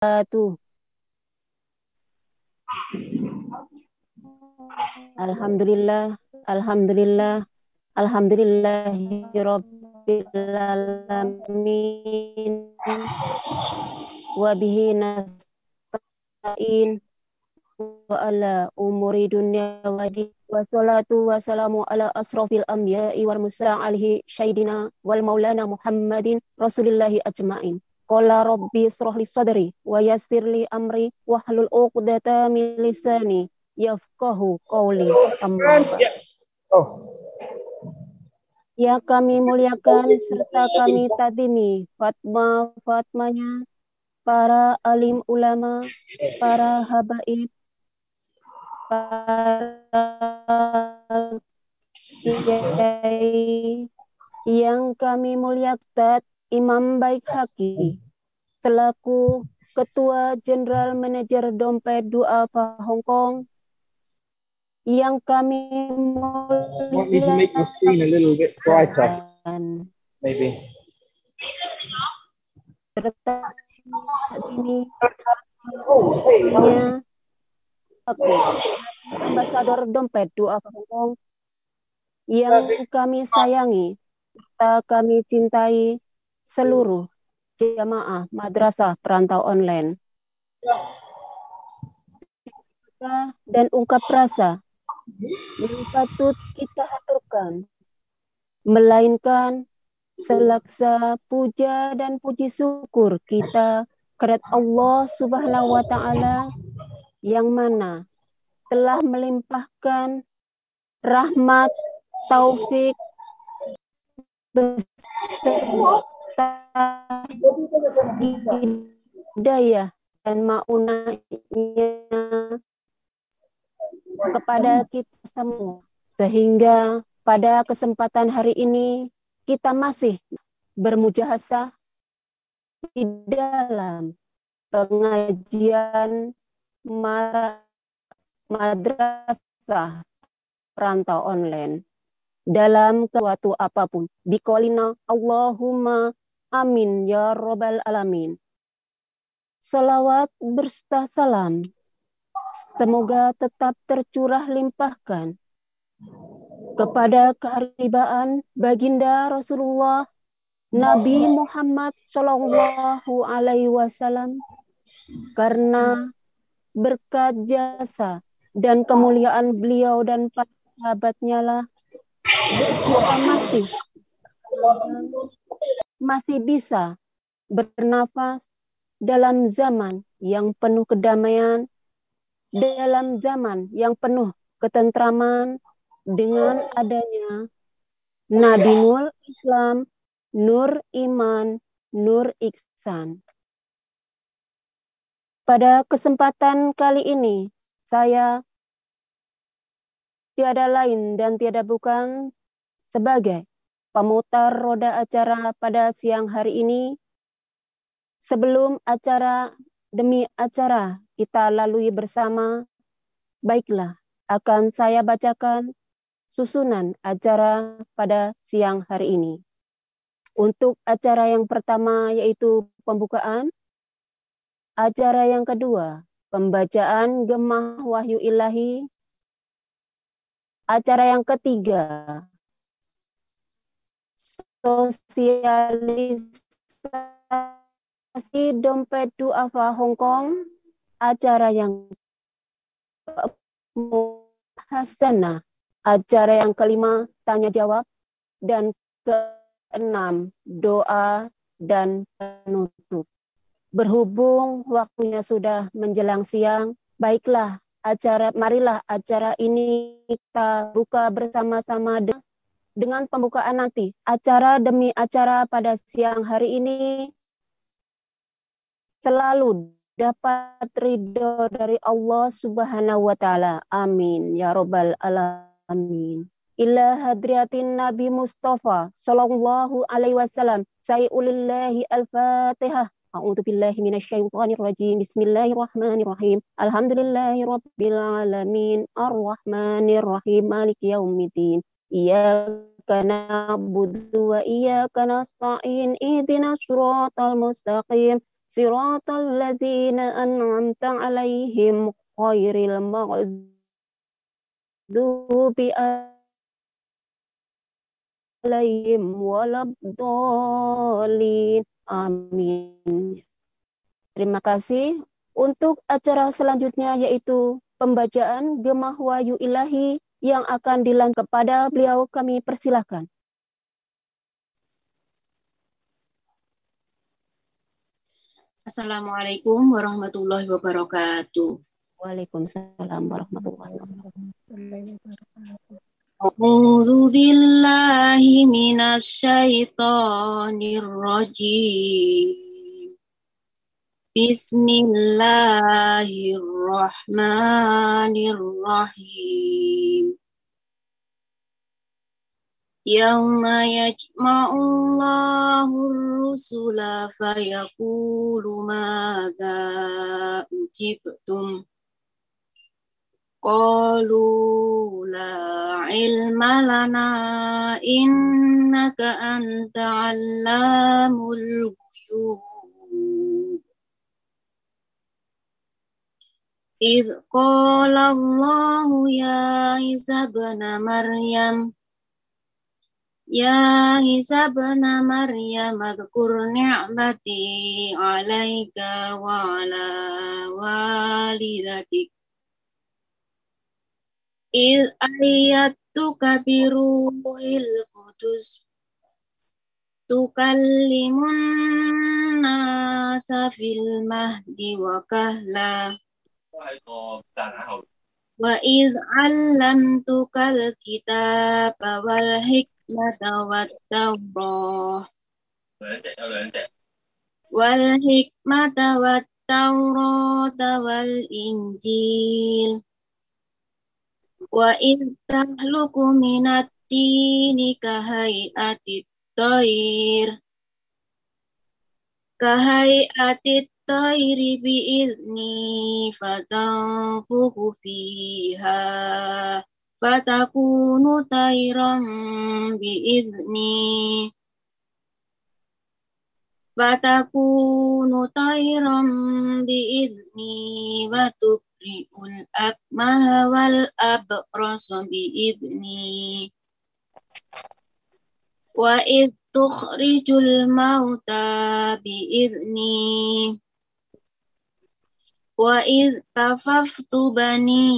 wabarakatuh. Alhamdulillah, alhamdulillah, alhamdulillahirabbil alamin. Wa bihi nasta'in wa ala umuri dunya wa din. Wassalatu wassalamu ala asrafil anbiya'i wal mursalin alihi syahidina wal maulana Muhammadin rasulillahi ajma'in. Qala rabbi israh li sadri wa yassir li amri wahlul 'uqdatam min lisani yafqahu qawli. Amma ba'd. Ya kami muliakan serta kami takdimi fatmanya para alim ulama, para habaib, para kiai yang kami muliakan, Imam Baik Haki selaku Ketua Jenderal Manajer Dompet Duafa Hong Kong, yang kami muliakan serta ini aku Ambasador Dompet Duafa Hong Kong yang kami sayangi serta kami cintai seluruh jamaah madrasah perantau online, dan ungkap rasa yang patut kita haturkan, melainkan selaksa puja dan puji syukur kita kepada Allah Subhanahu wa Ta'ala yang mana telah melimpahkan rahmat, taufik, beserta hidayah dan maunahnya kepada kita semua, sehingga pada kesempatan hari ini kita masih bermujahasah di dalam pengajian madrasah perantau online dalam suatu apapun. Biqolina Allahumma amin ya robbal alamin. Salawat berserta salam semoga tetap tercurah limpahkan kepada keharibaan baginda Rasulullah Nabi Muhammad Shallallahu Alaihi Wasallam, karena berkat jasa dan kemuliaan beliau dan para sahabatnya lah kita masih bisa bernafas dalam zaman yang penuh kedamaian, dalam zaman yang penuh ketentraman, dengan adanya Nabi Nur Islam, Nur Iman, Nur Ihsan. Pada kesempatan kali ini, saya tiada lain dan tiada bukan sebagai pemutar roda acara pada siang hari ini. Sebelum acara demi acara kita lalui bersama, baiklah akan saya bacakan susunan acara pada siang hari ini. Untuk acara yang pertama yaitu pembukaan, acara yang kedua pembacaan Gemah Wahyu Ilahi, acara yang ketiga sosialisasi Dompet Duafa Hong Kong, acara yang Hasanah, acara yang kelima tanya jawab, dan keenam doa dan penutup. Berhubung waktunya sudah menjelang siang, baiklah marilah acara ini kita buka bersama-sama dengan pembukaan nanti. Acara demi acara pada siang hari ini selalu dapat ridho dari Allah Subhanahu wa Ta'ala. Amin ya robbal alamin. Ila hadriatin Nabi Mustafa sallallahu alaihi wasallam. Sayyulillahi al-Fatihah. A'udzu billahi minasyaitonir rajim. Bismillahirrahmanirrahim. Alhamdulillahi rabbil alamin. Arrahmanir rahim. Maliki yaumiddin. Iyyaka na'budu wa iyyaka nasta'in. Ihdinas siratal mustaqim. siratal ladzina an'amta 'alaihim ghairil maghdubi 'alaihim waladdallin. Amin. Terima kasih. Untuk acara selanjutnya yaitu pembacaan Gemah Wahyu Ilahi yang akan dilanjutkan kepada beliau, kami persilahkan. Assalamualaikum warahmatullahi wabarakatuh. Waalaikumsalam warahmatullahi wabarakatuh. A'udzu billahi minasyaitonir rajim. Bismillahirrahmanirrahim. Yauma yajma'ullahu ar-rusula fayaqulu madza ujibtum. Qalu la ilma lana innaka anta 'allamul ghuyub. Idz qala Allahu ya Isa ibna Maryam adhkur ni'mati 'alaika wa 'ala walidatik idz ayyatuka bi ruhil qudus tukallimun nasa fil mahdi wa kahla wa idz 'allamtukal kitaba wal hikmata wat taurata wal injil wa idz tahluku minat tini kahai'atit tayri bi'izni fatanfukhu fiha fatakunu tayran bi'izni wa tubri'ul akmaha wal abrasa bi'izni wa id tukhrijul mauta bi'izni wa id kafaftu bani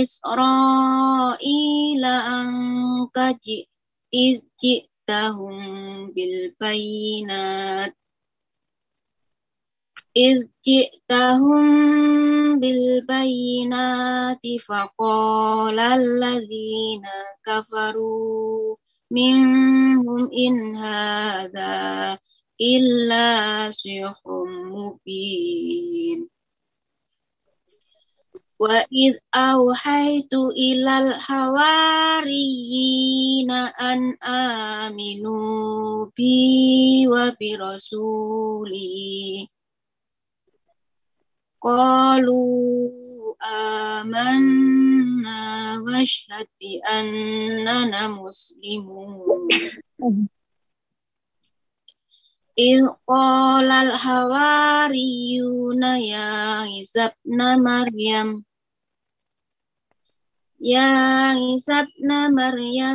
Israila anka ji'tahum bil bayinati faqala alladzina kafaru minhum in hadza illa sihrun mubin. Wa id auhaitu ilal hawariyina an aminu bi wa bi rasuli qalu amanna washhad bi annana muslimun. Idh qala al-hawariyuna ya Isa ibna Maryam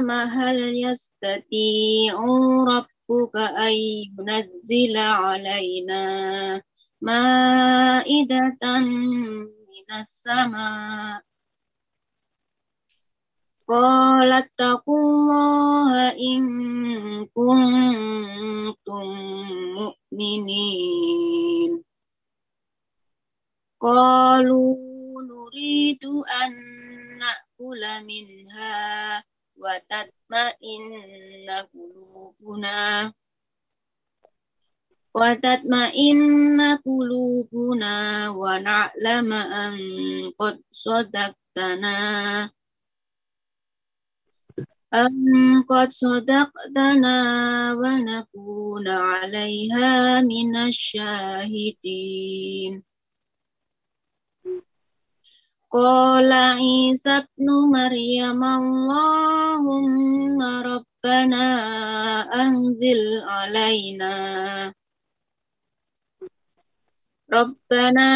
hal yastati'u rabbuka ay yunazzila alaina ma'idatan minas sama' qalat taqullaha in kuntum mu'minin. Qalu nuridu an na'kula minha wa tatma'inna qulubuna wa na'lama an qad sadaqtana wa nakuna 'alaiha minasyahidin. Qala Isa ibnu Maryam Allahumma rabbana anzil alaina Rabbana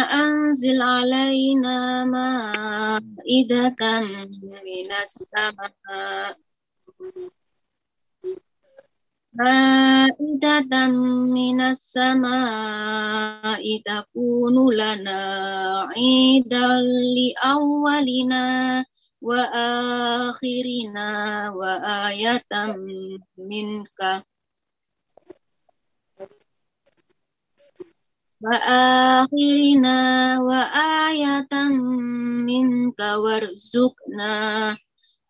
anzil alaina ma'idatan minas sama' ma'idatan minas sama'i takunu lana 'idan li awwalina wa akhirina wa ayatan minka wa akhirina wa ayatan minka warzuqna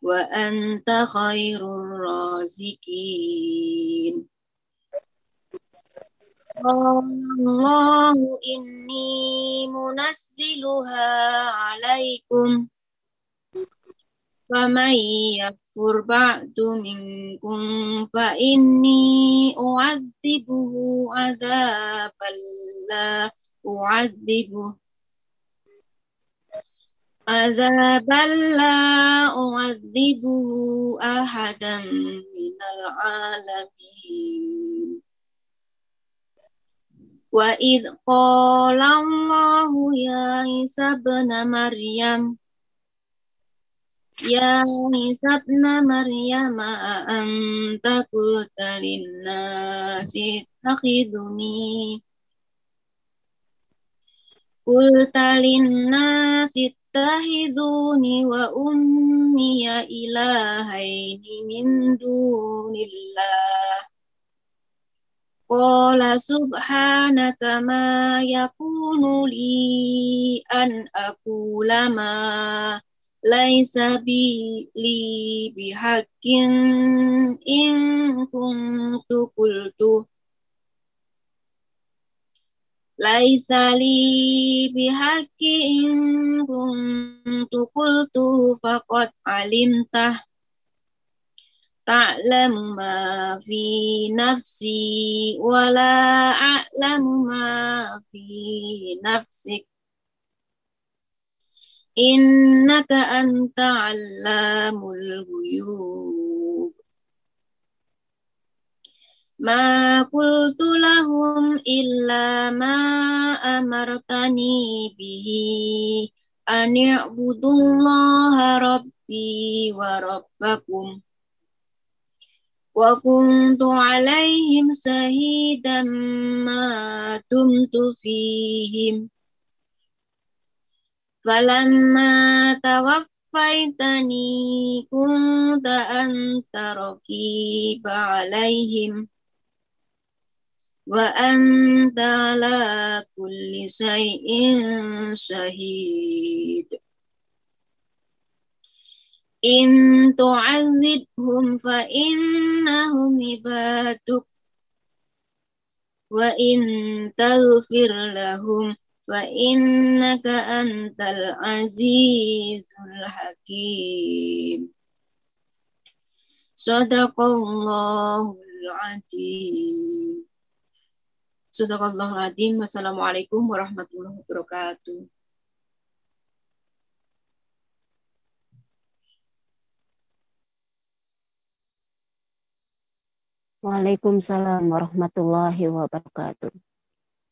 wa anta khairur razikin. Allahu inni munazziluha alaikum faman yakfur ba'du minkum fa inni u'adzibuhu adzaban la u'adzibuhu ahadan minal alamin. Wa idh qala Allahu ya Isa ibn Maryam ya Isa ibn Maryam anta qulta linnasi ittakhiduni wa ummiya ilahaini min dunillah. Qala subhanaka ma yakunu li an aqula ma laisa li bihaqqin in kuntu qultu laisa li bihaqqin in kuntu qultu faqad alimtah ta'lamu ma fi nafsi wa la a'lamu ma fi nafsik innaka anta 'allamul ghuyub. Ma qultu lahum illa ma amartani bihi an i'budullaha rabbi wa rabbakum wa kuntu 'alaihim shahidan ma dumtu fihim falamma tawaffaitani kunta anta raqiba 'alaihim wa anta 'ala kulli shay'in shahid. In tu'adzibhum fa innahum ibaduk wa in taghfir lahum fa innaka antal azizul hakim. Shadaqallahul azim. Shadaqallahul azim. Wassalamualaikum warahmatullahi wabarakatuh. Waalaikumsalam warahmatullahi wabarakatuh.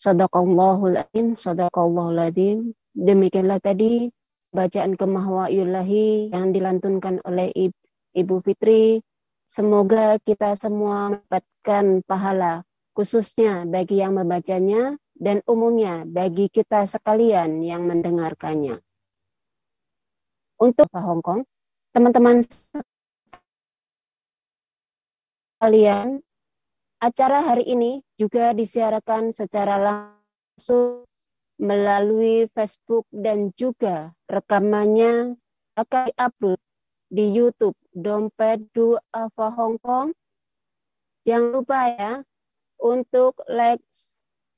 Shadaqallahul azim, shadaqallahul azim. Demikianlah tadi bacaan Kemahwahyullahi yang dilantunkan oleh Ibu Fitri. Semoga kita semua mendapatkan pahala, khususnya bagi yang membacanya dan umumnya bagi kita sekalian yang mendengarkannya. Untuk Pak Hongkong, teman-teman sekalian, acara hari ini juga disiarkan secara langsung melalui Facebook dan juga rekamannya akan diupload di YouTube Dompet Duafa Hongkong. Jangan lupa ya untuk like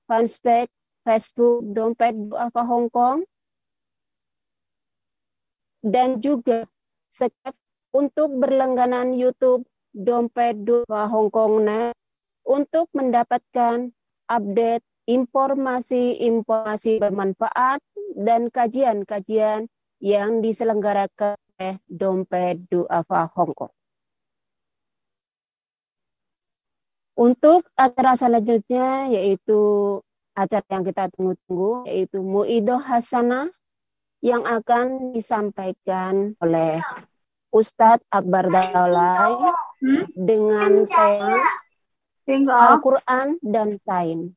fanpage Facebook Dompet Duafa Hongkong dan juga subscribe untuk berlangganan YouTube Dompet Duafa Hongkong untuk mendapatkan update informasi-informasi bermanfaat dan kajian-kajian yang diselenggarakan oleh Dompet Duafa Hongkong. Untuk acara selanjutnya yaitu acara yang kita tunggu-tunggu, yaitu Mu'idoh Hasanah yang akan disampaikan oleh Ustadz Akbar Daulay dengan tema Al-Quran dan Sains.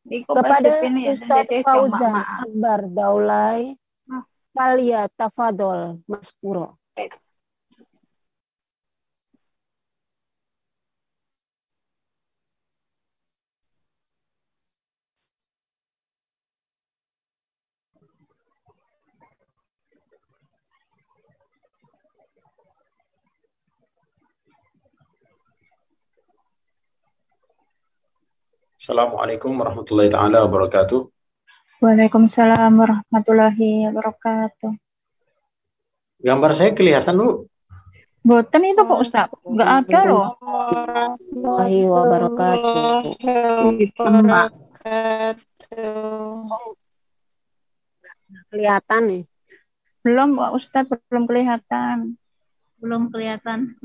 Kepada Ustadz Fauzan Akbar Daulay, Falia Tafadol Maskuro. Assalamualaikum warahmatullahi taala wabarakatuh. Waalaikumsalam warahmatullahi wabarakatuh. Gambar saya kelihatan, Bu? Boten itu Pak Ustaz, nggak ada loh. Warahmatullahi wabarakatuh. Kelihatan nih. Belum Pak Ustaz, belum kelihatan. Belum kelihatan.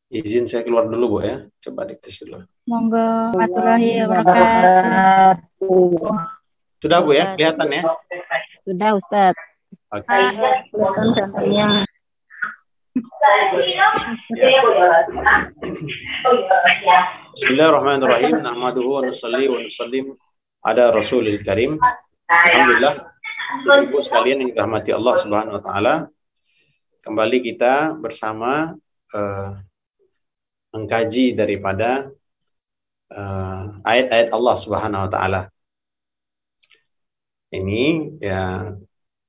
Izin saya keluar dulu, Bu, ya. Coba dites dulu. Monggo warahmatullahi wabarakatuh. Sudah, Bu, ya? Kelihatan, ya? Sudah, Ustaz. Oke. Kelihatan gambarnya. Bismillahirrahmanirrahim. Nahmaduhu wa nusalli wa nusallim ala Rasulil Karim. Alhamdulillah, Ibu sekalian yang dirahmati Allah Subhanahu wa taala. Kembali kita bersama mengkaji daripada ayat-ayat Allah Subhanahu wa taala. Ini ya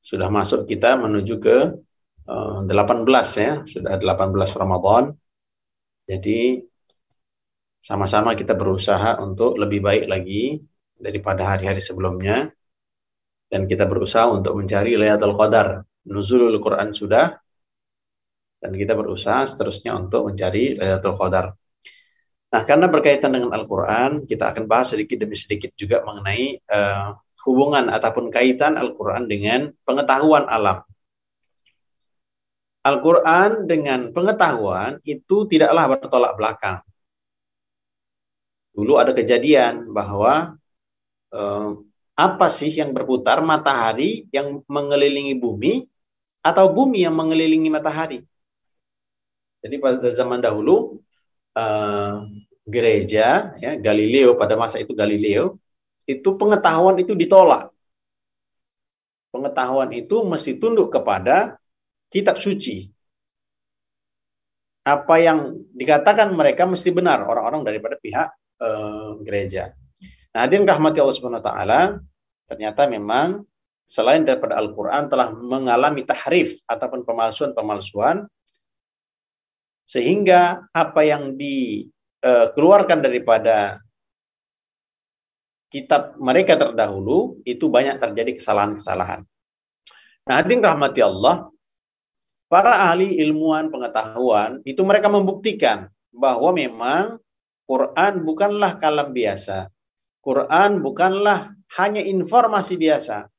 sudah masuk kita menuju ke 18 ya, sudah 18 Ramadan. Jadi sama-sama kita berusaha untuk lebih baik lagi daripada hari-hari sebelumnya, dan kita berusaha untuk mencari Lailatul Qadar. Nuzulul Quran sudah, dan kita berusaha seterusnya untuk mencari Lailatul Qadar. Nah, karena berkaitan dengan Al-Quran, kita akan bahas sedikit demi sedikit juga mengenai hubungan ataupun kaitan Al-Quran dengan pengetahuan alam. Al-Quran dengan pengetahuan itu tidaklah bertolak belakang. Dulu ada kejadian bahwa apa sih yang berputar, matahari yang mengelilingi bumi atau bumi yang mengelilingi matahari? Jadi pada zaman dahulu gereja ya, Galileo, pada masa itu Galileo, itu pengetahuan itu ditolak. Pengetahuan itu mesti tunduk kepada kitab suci. Apa yang dikatakan mereka mesti benar, orang-orang daripada pihak gereja. Nah, hadirin rahmati Allah Subhanahu wa taala, ternyata memang selain daripada Al-Quran telah mengalami tahrif ataupun pemalsuan-pemalsuan, sehingga apa yang dikeluarkan daripada kitab mereka terdahulu itu banyak terjadi kesalahan-kesalahan. Nah, hadirin rahmati Allah, para ahli ilmuwan pengetahuan itu mereka membuktikan bahwa memang Quran bukanlah kalam biasa. Quran bukanlah hanya informasi biasa.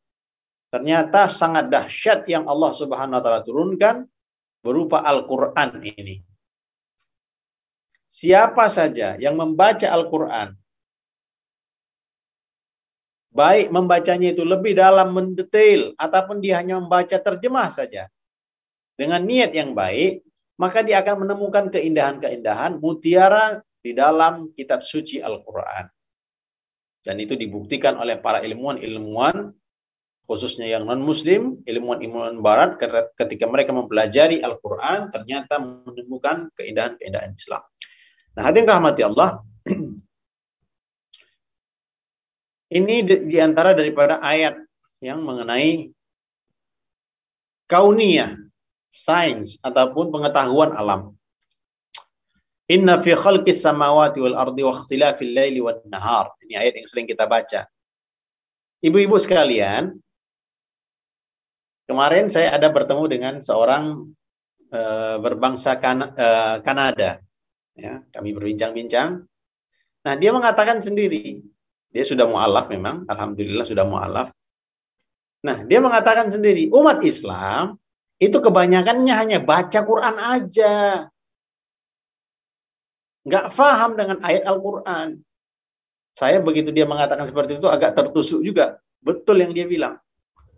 Ternyata sangat dahsyat yang Allah Subhanahu wa taala turunkan berupa Al-Quran ini. Siapa saja yang membaca Al-Quran, baik membacanya itu lebih dalam, mendetail, ataupun dia hanya membaca terjemah saja, dengan niat yang baik, maka dia akan menemukan keindahan-keindahan mutiara di dalam kitab suci Al-Quran. Dan itu dibuktikan oleh para ilmuwan-ilmuwan, khususnya yang non-muslim, ilmuwan-ilmuwan barat, ketika mereka mempelajari Al-Quran, ternyata menemukan keindahan-keindahan Islam. Nah, hadirin rahmati Allah, ini diantara daripada ayat yang mengenai kauniyah, sains ataupun pengetahuan alam. Inna fi khalqis samawati wal ardi wa ikhtilafil laili wan nahar. Ini ayat yang sering kita baca. Ibu-ibu sekalian, kemarin saya ada bertemu dengan seorang berbangsa Kanada. Ya, kami berbincang-bincang. Nah, dia mengatakan sendiri, dia sudah mu'alaf memang, alhamdulillah sudah mu'alaf. Nah, dia mengatakan sendiri, umat Islam itu kebanyakannya hanya baca Quran aja. Nggak paham dengan ayat Al-Quran. Saya begitu dia mengatakan seperti itu agak tertusuk juga. Betul yang dia bilang.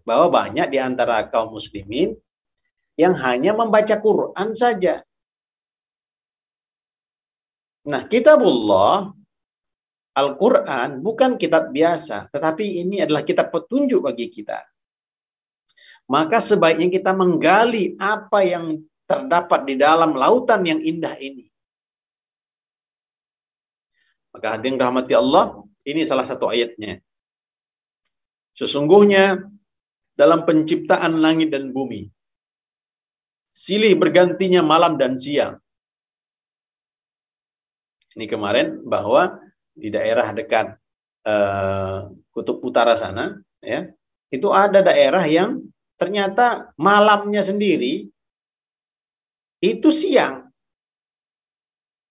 Bahwa banyak di antara kaum muslimin yang hanya membaca Quran saja. Nah, kitabullah, Al-Quran bukan kitab biasa, tetapi ini adalah kitab petunjuk bagi kita. Maka sebaiknya kita menggali apa yang terdapat di dalam lautan yang indah ini. Maka hadirin rahmati Allah, ini salah satu ayatnya. Sesungguhnya dalam penciptaan langit dan bumi, silih bergantinya malam dan siang. Ini kemarin bahwa di daerah dekat kutub utara sana, ya, itu ada daerah yang ternyata malamnya sendiri itu siang.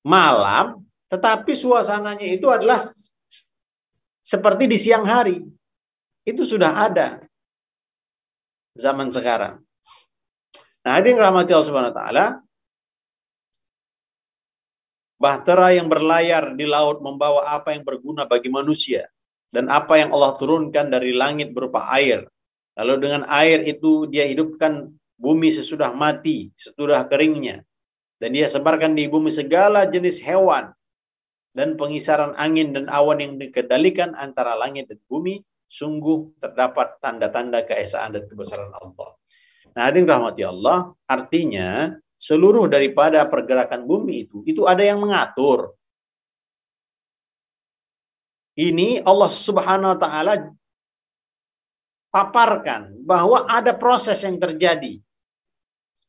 Malam, tetapi suasananya itu adalah seperti di siang hari. Itu sudah ada zaman sekarang. Nah, hadirin rahmati Allah Subhanahu wa taala, bahtera yang berlayar di laut membawa apa yang berguna bagi manusia dan apa yang Allah turunkan dari langit berupa air. Lalu dengan air itu dia hidupkan bumi sesudah mati, sesudah keringnya. Dan dia sebarkan di bumi segala jenis hewan dan pengisaran angin dan awan yang dikendalikan antara langit dan bumi. Sungguh terdapat tanda-tanda keesaan dan kebesaran Allah. Nah, hadirin rahmati Allah, artinya seluruh daripada pergerakan bumi itu ada yang mengatur. Ini Allah Subhanahu wa taala paparkan bahwa ada proses yang terjadi.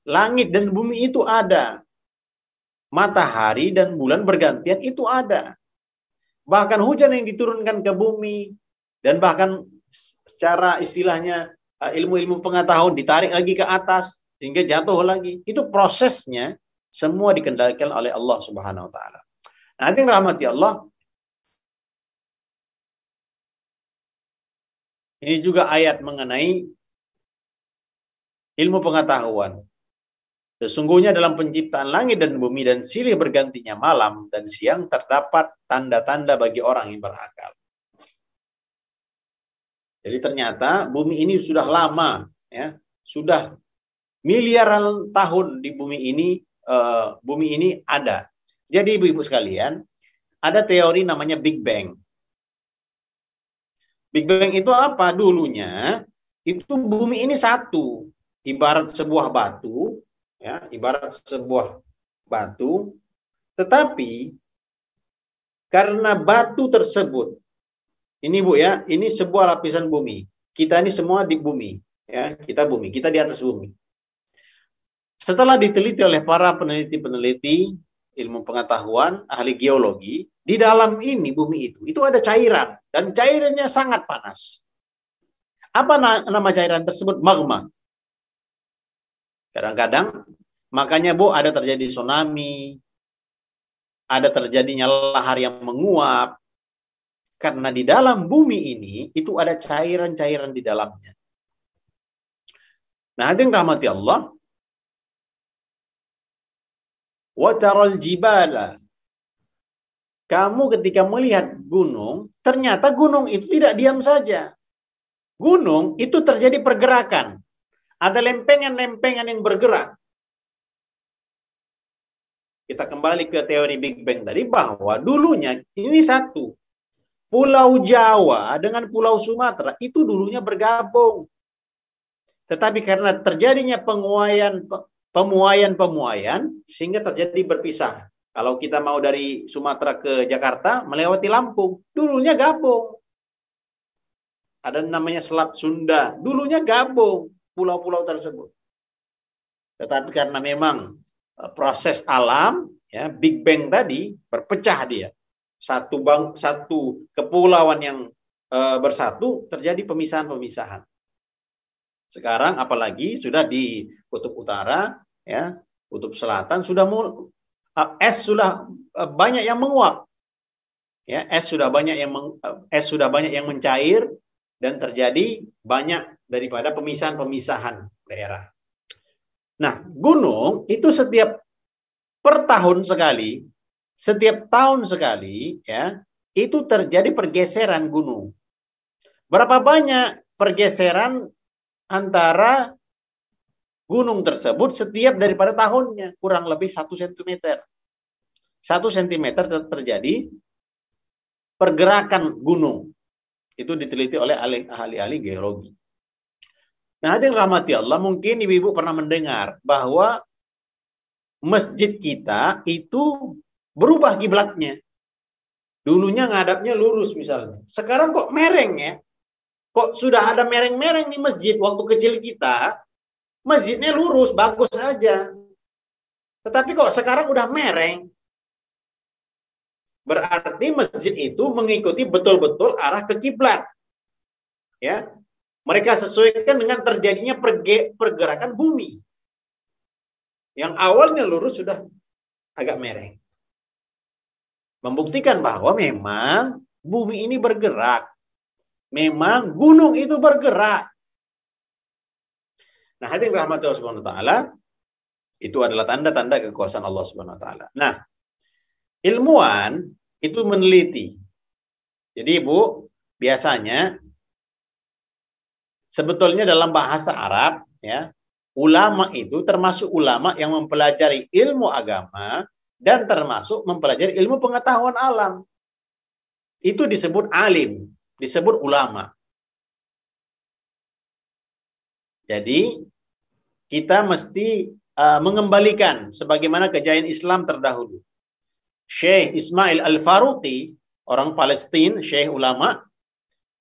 Langit dan bumi itu ada. Matahari dan bulan bergantian itu ada. Bahkan hujan yang diturunkan ke bumi dan bahkan secara istilahnya ilmu-ilmu pengetahuan ditarik lagi ke atas sehingga jatuh lagi. Itu prosesnya semua dikendalikan oleh Allah Subhanahu wa taala. Nah, hadirin rahmati Allah, ini juga ayat mengenai ilmu pengetahuan. Sesungguhnya dalam penciptaan langit dan bumi dan silih bergantinya malam dan siang terdapat tanda-tanda bagi orang yang berakal. Jadi ternyata bumi ini sudah lama, ya, sudah miliaran tahun di bumi ini ada. Jadi ibu-ibu sekalian, ada teori namanya Big Bang. Big Bang itu apa? Dulunya itu bumi ini satu, ibarat sebuah batu, ya, ibarat sebuah batu. Tetapi karena batu tersebut, ini Bu ya, ini sebuah lapisan bumi. Kita ini semua di bumi, ya, kita bumi, kita di atas bumi. Setelah diteliti oleh para peneliti-peneliti ilmu pengetahuan, ahli geologi, di dalam ini bumi itu ada cairan dan cairannya sangat panas. Apa nama cairan tersebut? Magma. Kadang-kadang makanya Bu ada terjadi tsunami, ada terjadinya lahar yang menguap. Karena di dalam bumi ini itu ada cairan-cairan di dalamnya. Nah, hadirin rahmati Allah, wa taral jibala. Kamu ketika melihat gunung, ternyata gunung itu tidak diam saja. Gunung itu terjadi pergerakan. Ada lempengan-lempengan yang bergerak. Kita kembali ke teori Big Bang tadi bahwa dulunya ini satu. Pulau Jawa dengan Pulau Sumatera itu dulunya bergabung. Tetapi karena terjadinya pemuaian sehingga terjadi berpisah. Kalau kita mau dari Sumatera ke Jakarta melewati Lampung, dulunya gabung. Ada namanya Selat Sunda, dulunya gabung pulau-pulau tersebut. Tetapi karena memang proses alam, ya, Big Bang tadi berpecah dia. Satu kepulauan yang bersatu terjadi pemisahan-pemisahan. Sekarang apalagi sudah di kutub utara, ya, kutub selatan sudah es sudah banyak yang menguap. Ya, es sudah banyak yang mencair dan terjadi banyak daripada pemisahan-pemisahan daerah. Nah, gunung itu setiap tahun sekali, ya, itu terjadi pergeseran gunung. Berapa banyak pergeseran antara gunung tersebut setiap daripada tahunnya? Kurang lebih 1 cm. 1 cm terjadi pergerakan gunung. Itu diteliti oleh ahli-ahli geologi. Nah, hadirin rahmati Allah, mungkin ibu-ibu pernah mendengar bahwa masjid kita itu berubah kiblatnya. Dulunya ngadapnya lurus misalnya. Sekarang kok mereng ya? Kok sudah ada mereng-mereng di masjid? Waktu kecil kita, masjidnya lurus, bagus saja. Tetapi kok sekarang udah mereng? Berarti masjid itu mengikuti betul-betul arah ke kiblat. Ya. Mereka sesuaikan dengan terjadinya pergerakan bumi. Yang awalnya lurus sudah agak mereng. Membuktikan bahwa memang bumi ini bergerak. Memang gunung itu bergerak. Nah, hadirin rahmati Allah Subhanahu wa taala, itu adalah tanda-tanda kekuasaan Allah Subhanahu wa taala. Nah, ilmuwan itu meneliti. Jadi, Ibu, biasanya sebetulnya dalam bahasa Arab, ya, ulama itu termasuk ulama yang mempelajari ilmu agama dan termasuk mempelajari ilmu pengetahuan alam. Itu disebut alim, disebut ulama. Jadi kita mesti mengembalikan sebagaimana kejayaan Islam terdahulu. Syekh Ismail Al-Faruqi, orang Palestina, syekh ulama,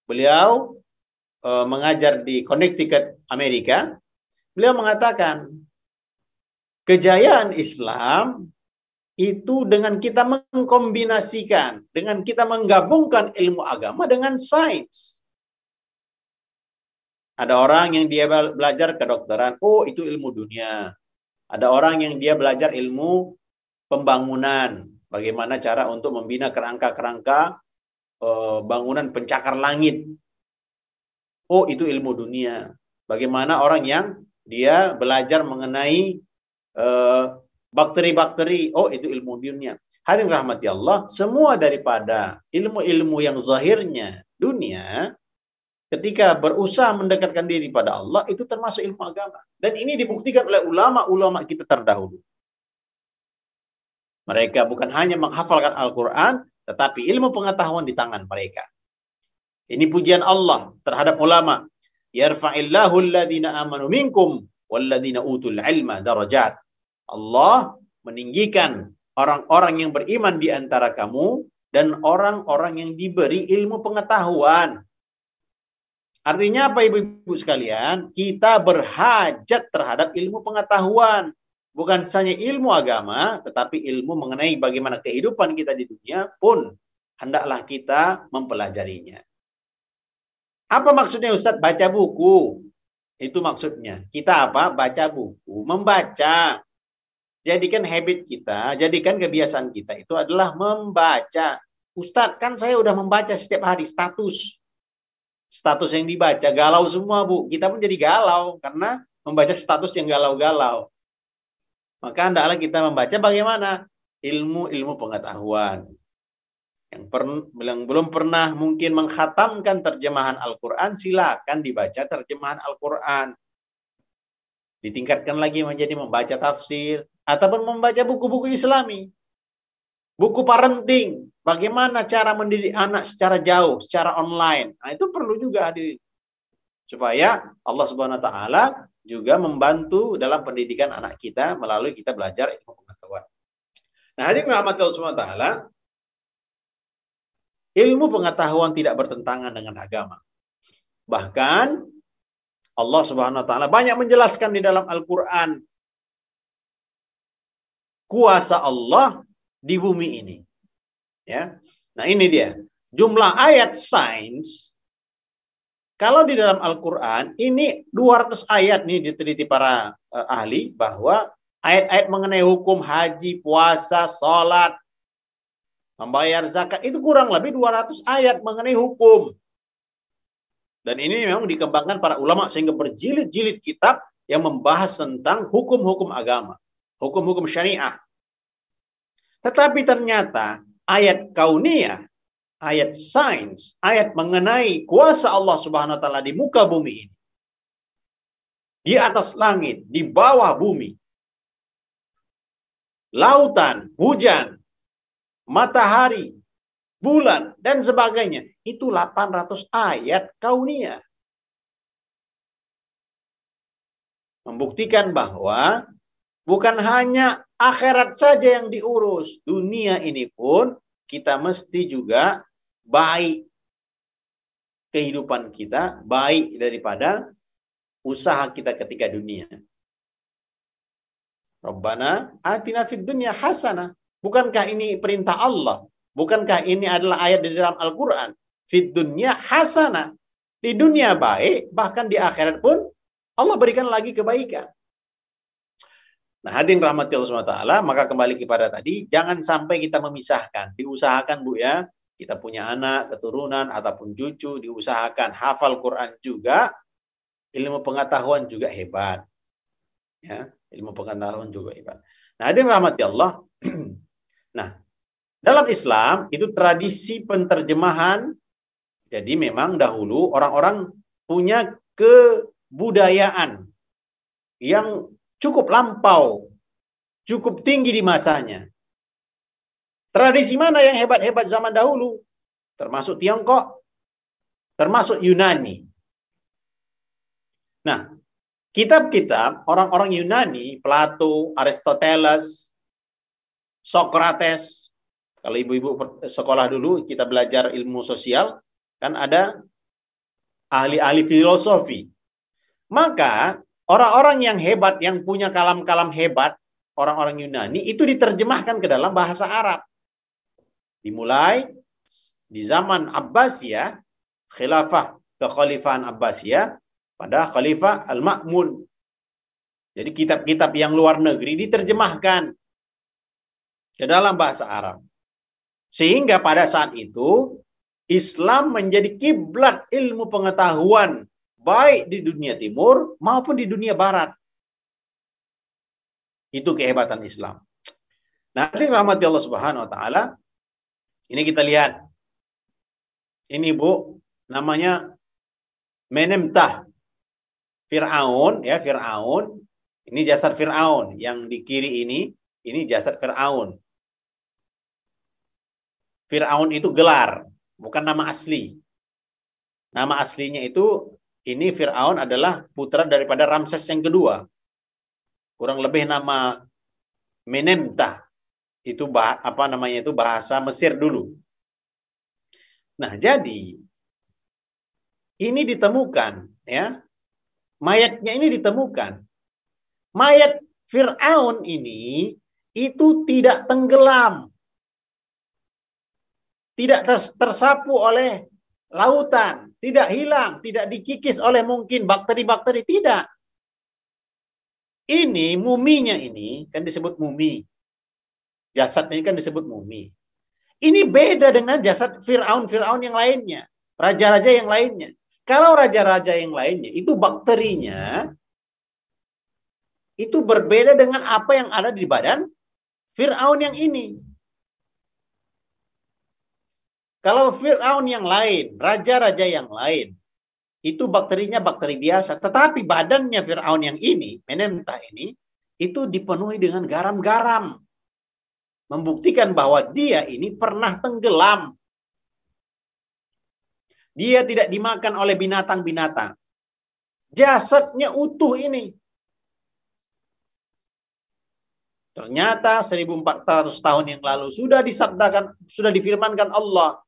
beliau mengajar di Connecticut, Amerika. Beliau mengatakan, kejayaan Islam itu dengan kita mengkombinasikan, dengan kita menggabungkan ilmu agama dengan sains. Ada orang yang dia belajar kedokteran, oh itu ilmu dunia. Ada orang yang dia belajar ilmu pembangunan, bagaimana cara untuk membina kerangka-kerangka bangunan pencakar langit. Oh itu ilmu dunia. Bagaimana orang yang dia belajar mengenai bakteri-bakteri, oh itu ilmu dunia. Hadirin rahmati Allah, semua daripada ilmu-ilmu yang zahirnya dunia, ketika berusaha mendekatkan diri pada Allah, itu termasuk ilmu agama. Dan ini dibuktikan oleh ulama-ulama kita terdahulu. Mereka bukan hanya menghafalkan Al-Quran, tetapi ilmu pengetahuan di tangan mereka. Ini pujian Allah terhadap ulama. Yarfa'illahu alladhina amanu minkum walladhina utul ilma darajat. Allah meninggikan orang-orang yang beriman di antara kamu dan orang-orang yang diberi ilmu pengetahuan. Artinya apa ibu-ibu sekalian? Kita berhajat terhadap ilmu pengetahuan. Bukan hanya ilmu agama, tetapi ilmu mengenai bagaimana kehidupan kita di dunia pun hendaklah kita mempelajarinya. Apa maksudnya Ustadz? Baca buku. Itu maksudnya. Kita apa? Baca buku. Membaca. Jadikan habit kita, jadikan kebiasaan kita itu adalah membaca. Ustadz, kan saya udah membaca setiap hari status. Status yang dibaca galau semua, Bu. Kita pun jadi galau karena membaca status yang galau-galau. Maka hendaklah kita membaca bagaimana? Ilmu-ilmu pengetahuan. Yang belum pernah mungkin mengkhatamkan terjemahan Al-Quran, silakan dibaca terjemahan Al-Quran. Ditingkatkan lagi menjadi membaca tafsir, ataupun membaca buku-buku Islami. Buku parenting, bagaimana cara mendidik anak secara jauh, secara online. Nah, itu perlu juga hadirin. Supaya Allah Subhanahu wa taala juga membantu dalam pendidikan anak kita melalui kita belajar ilmu pengetahuan. Nah, hadirin rahmatullah Subhanahu wa taala, ilmu pengetahuan tidak bertentangan dengan agama. Bahkan Allah Subhanahu wa taala banyak menjelaskan di dalam Al-Qur'an kuasa Allah di bumi ini. Ya. Nah, ini dia. Jumlah ayat sains Kalau di dalam Al-Quran, ini 200 ayat nih diteliti para ahli, bahwa ayat-ayat mengenai hukum haji, puasa, sholat, membayar zakat, itu kurang lebih 200 ayat mengenai hukum. Dan ini memang dikembangkan para ulama sehingga berjilid-jilid kitab yang membahas tentang hukum-hukum agama, hukum-hukum syariah. Tetapi ternyata ayat kauniyah, ayat sains, ayat mengenai kuasa Allah Subhanahu wa taala di muka bumi ini, di atas langit, di bawah bumi, lautan, hujan, matahari, bulan, dan sebagainya, itu 800 ayat kauniyah. Membuktikan bahwa bukan hanya akhirat saja yang diurus, dunia ini pun kita mesti juga baik kehidupan kita, baik daripada usaha kita ketika dunia. Rabbana atina fid dunya hasanah. Bukankah ini perintah Allah? Bukankah ini adalah ayat di dalam Al-Quran? Fid dunya hasanah. Di dunia baik, bahkan di akhirat pun Allah berikan lagi kebaikan. Nah, hadirin rahmati Allah SWT, maka kembali kepada tadi, jangan sampai kita memisahkan. Diusahakan, Bu, ya, kita punya anak, keturunan, ataupun cucu, diusahakan hafal Quran juga, ilmu pengetahuan juga hebat. Ya, ilmu pengetahuan juga hebat. Nah, hadirin rahmati Allah. Nah, dalam Islam itu tradisi penterjemahan. Jadi memang dahulu orang-orang punya kebudayaan yang cukup lampau, cukup tinggi di masanya. Tradisi mana yang hebat-hebat zaman dahulu? Termasuk Tiongkok, termasuk Yunani. Nah, kitab-kitab orang-orang Yunani, Plato, Aristoteles, Socrates, kalau ibu-ibu sekolah dulu, kita belajar ilmu sosial, kan ada ahli-ahli filosofi. Maka orang-orang yang hebat, yang punya kalam-kalam hebat, orang-orang Yunani, itu diterjemahkan ke dalam bahasa Arab. Dimulai di zaman Abbasiyah, khilafah kekhalifahan Abbasiyah, pada Khalifah Al-Ma'mun. Jadi kitab-kitab yang luar negeri diterjemahkan ke dalam bahasa Arab. Sehingga pada saat itu, Islam menjadi kiblat ilmu pengetahuan, baik di dunia timur maupun di dunia barat. Itu kehebatan Islam. Nah, rahmati Allah Subhanahu wa taala. Ini kita lihat. Ini, Bu, namanya Menemtah. Fir'aun, ya, Fir'aun. Ini jasad Fir'aun. Yang di kiri ini jasad Fir'aun. Fir'aun itu gelar, bukan nama asli. Nama aslinya itu, ini Fir'aun adalah putra daripada Ramses yang kedua. Kurang lebih nama Menemtah. Itu apa namanya itu bahasa Mesir dulu. Nah, jadi ini ditemukan, ya. Mayatnya ini ditemukan. Mayat Fir'aun ini itu tidak tenggelam. Tidak tersapu oleh lautan, tidak hilang, tidak dikikis oleh mungkin bakteri-bakteri, tidak. Ini muminya ini kan disebut mumi. Jasadnya ini kan disebut mumi. Ini beda dengan jasad Fir'aun yang lainnya, raja-raja yang lainnya. Kalau raja-raja yang lainnya itu bakterinya itu berbeda dengan apa yang ada di badan Fir'aun yang ini. Kalau Fir'aun yang lain, raja-raja yang lain, itu bakterinya bakteri biasa. Tetapi badannya Fir'aun yang ini, Menemtah ini, itu dipenuhi dengan garam-garam. Membuktikan bahwa dia ini pernah tenggelam. Dia tidak dimakan oleh binatang-binatang. Jasadnya utuh ini. Ternyata 1400 tahun yang lalu sudah disabdakan, sudah difirmankan Allah.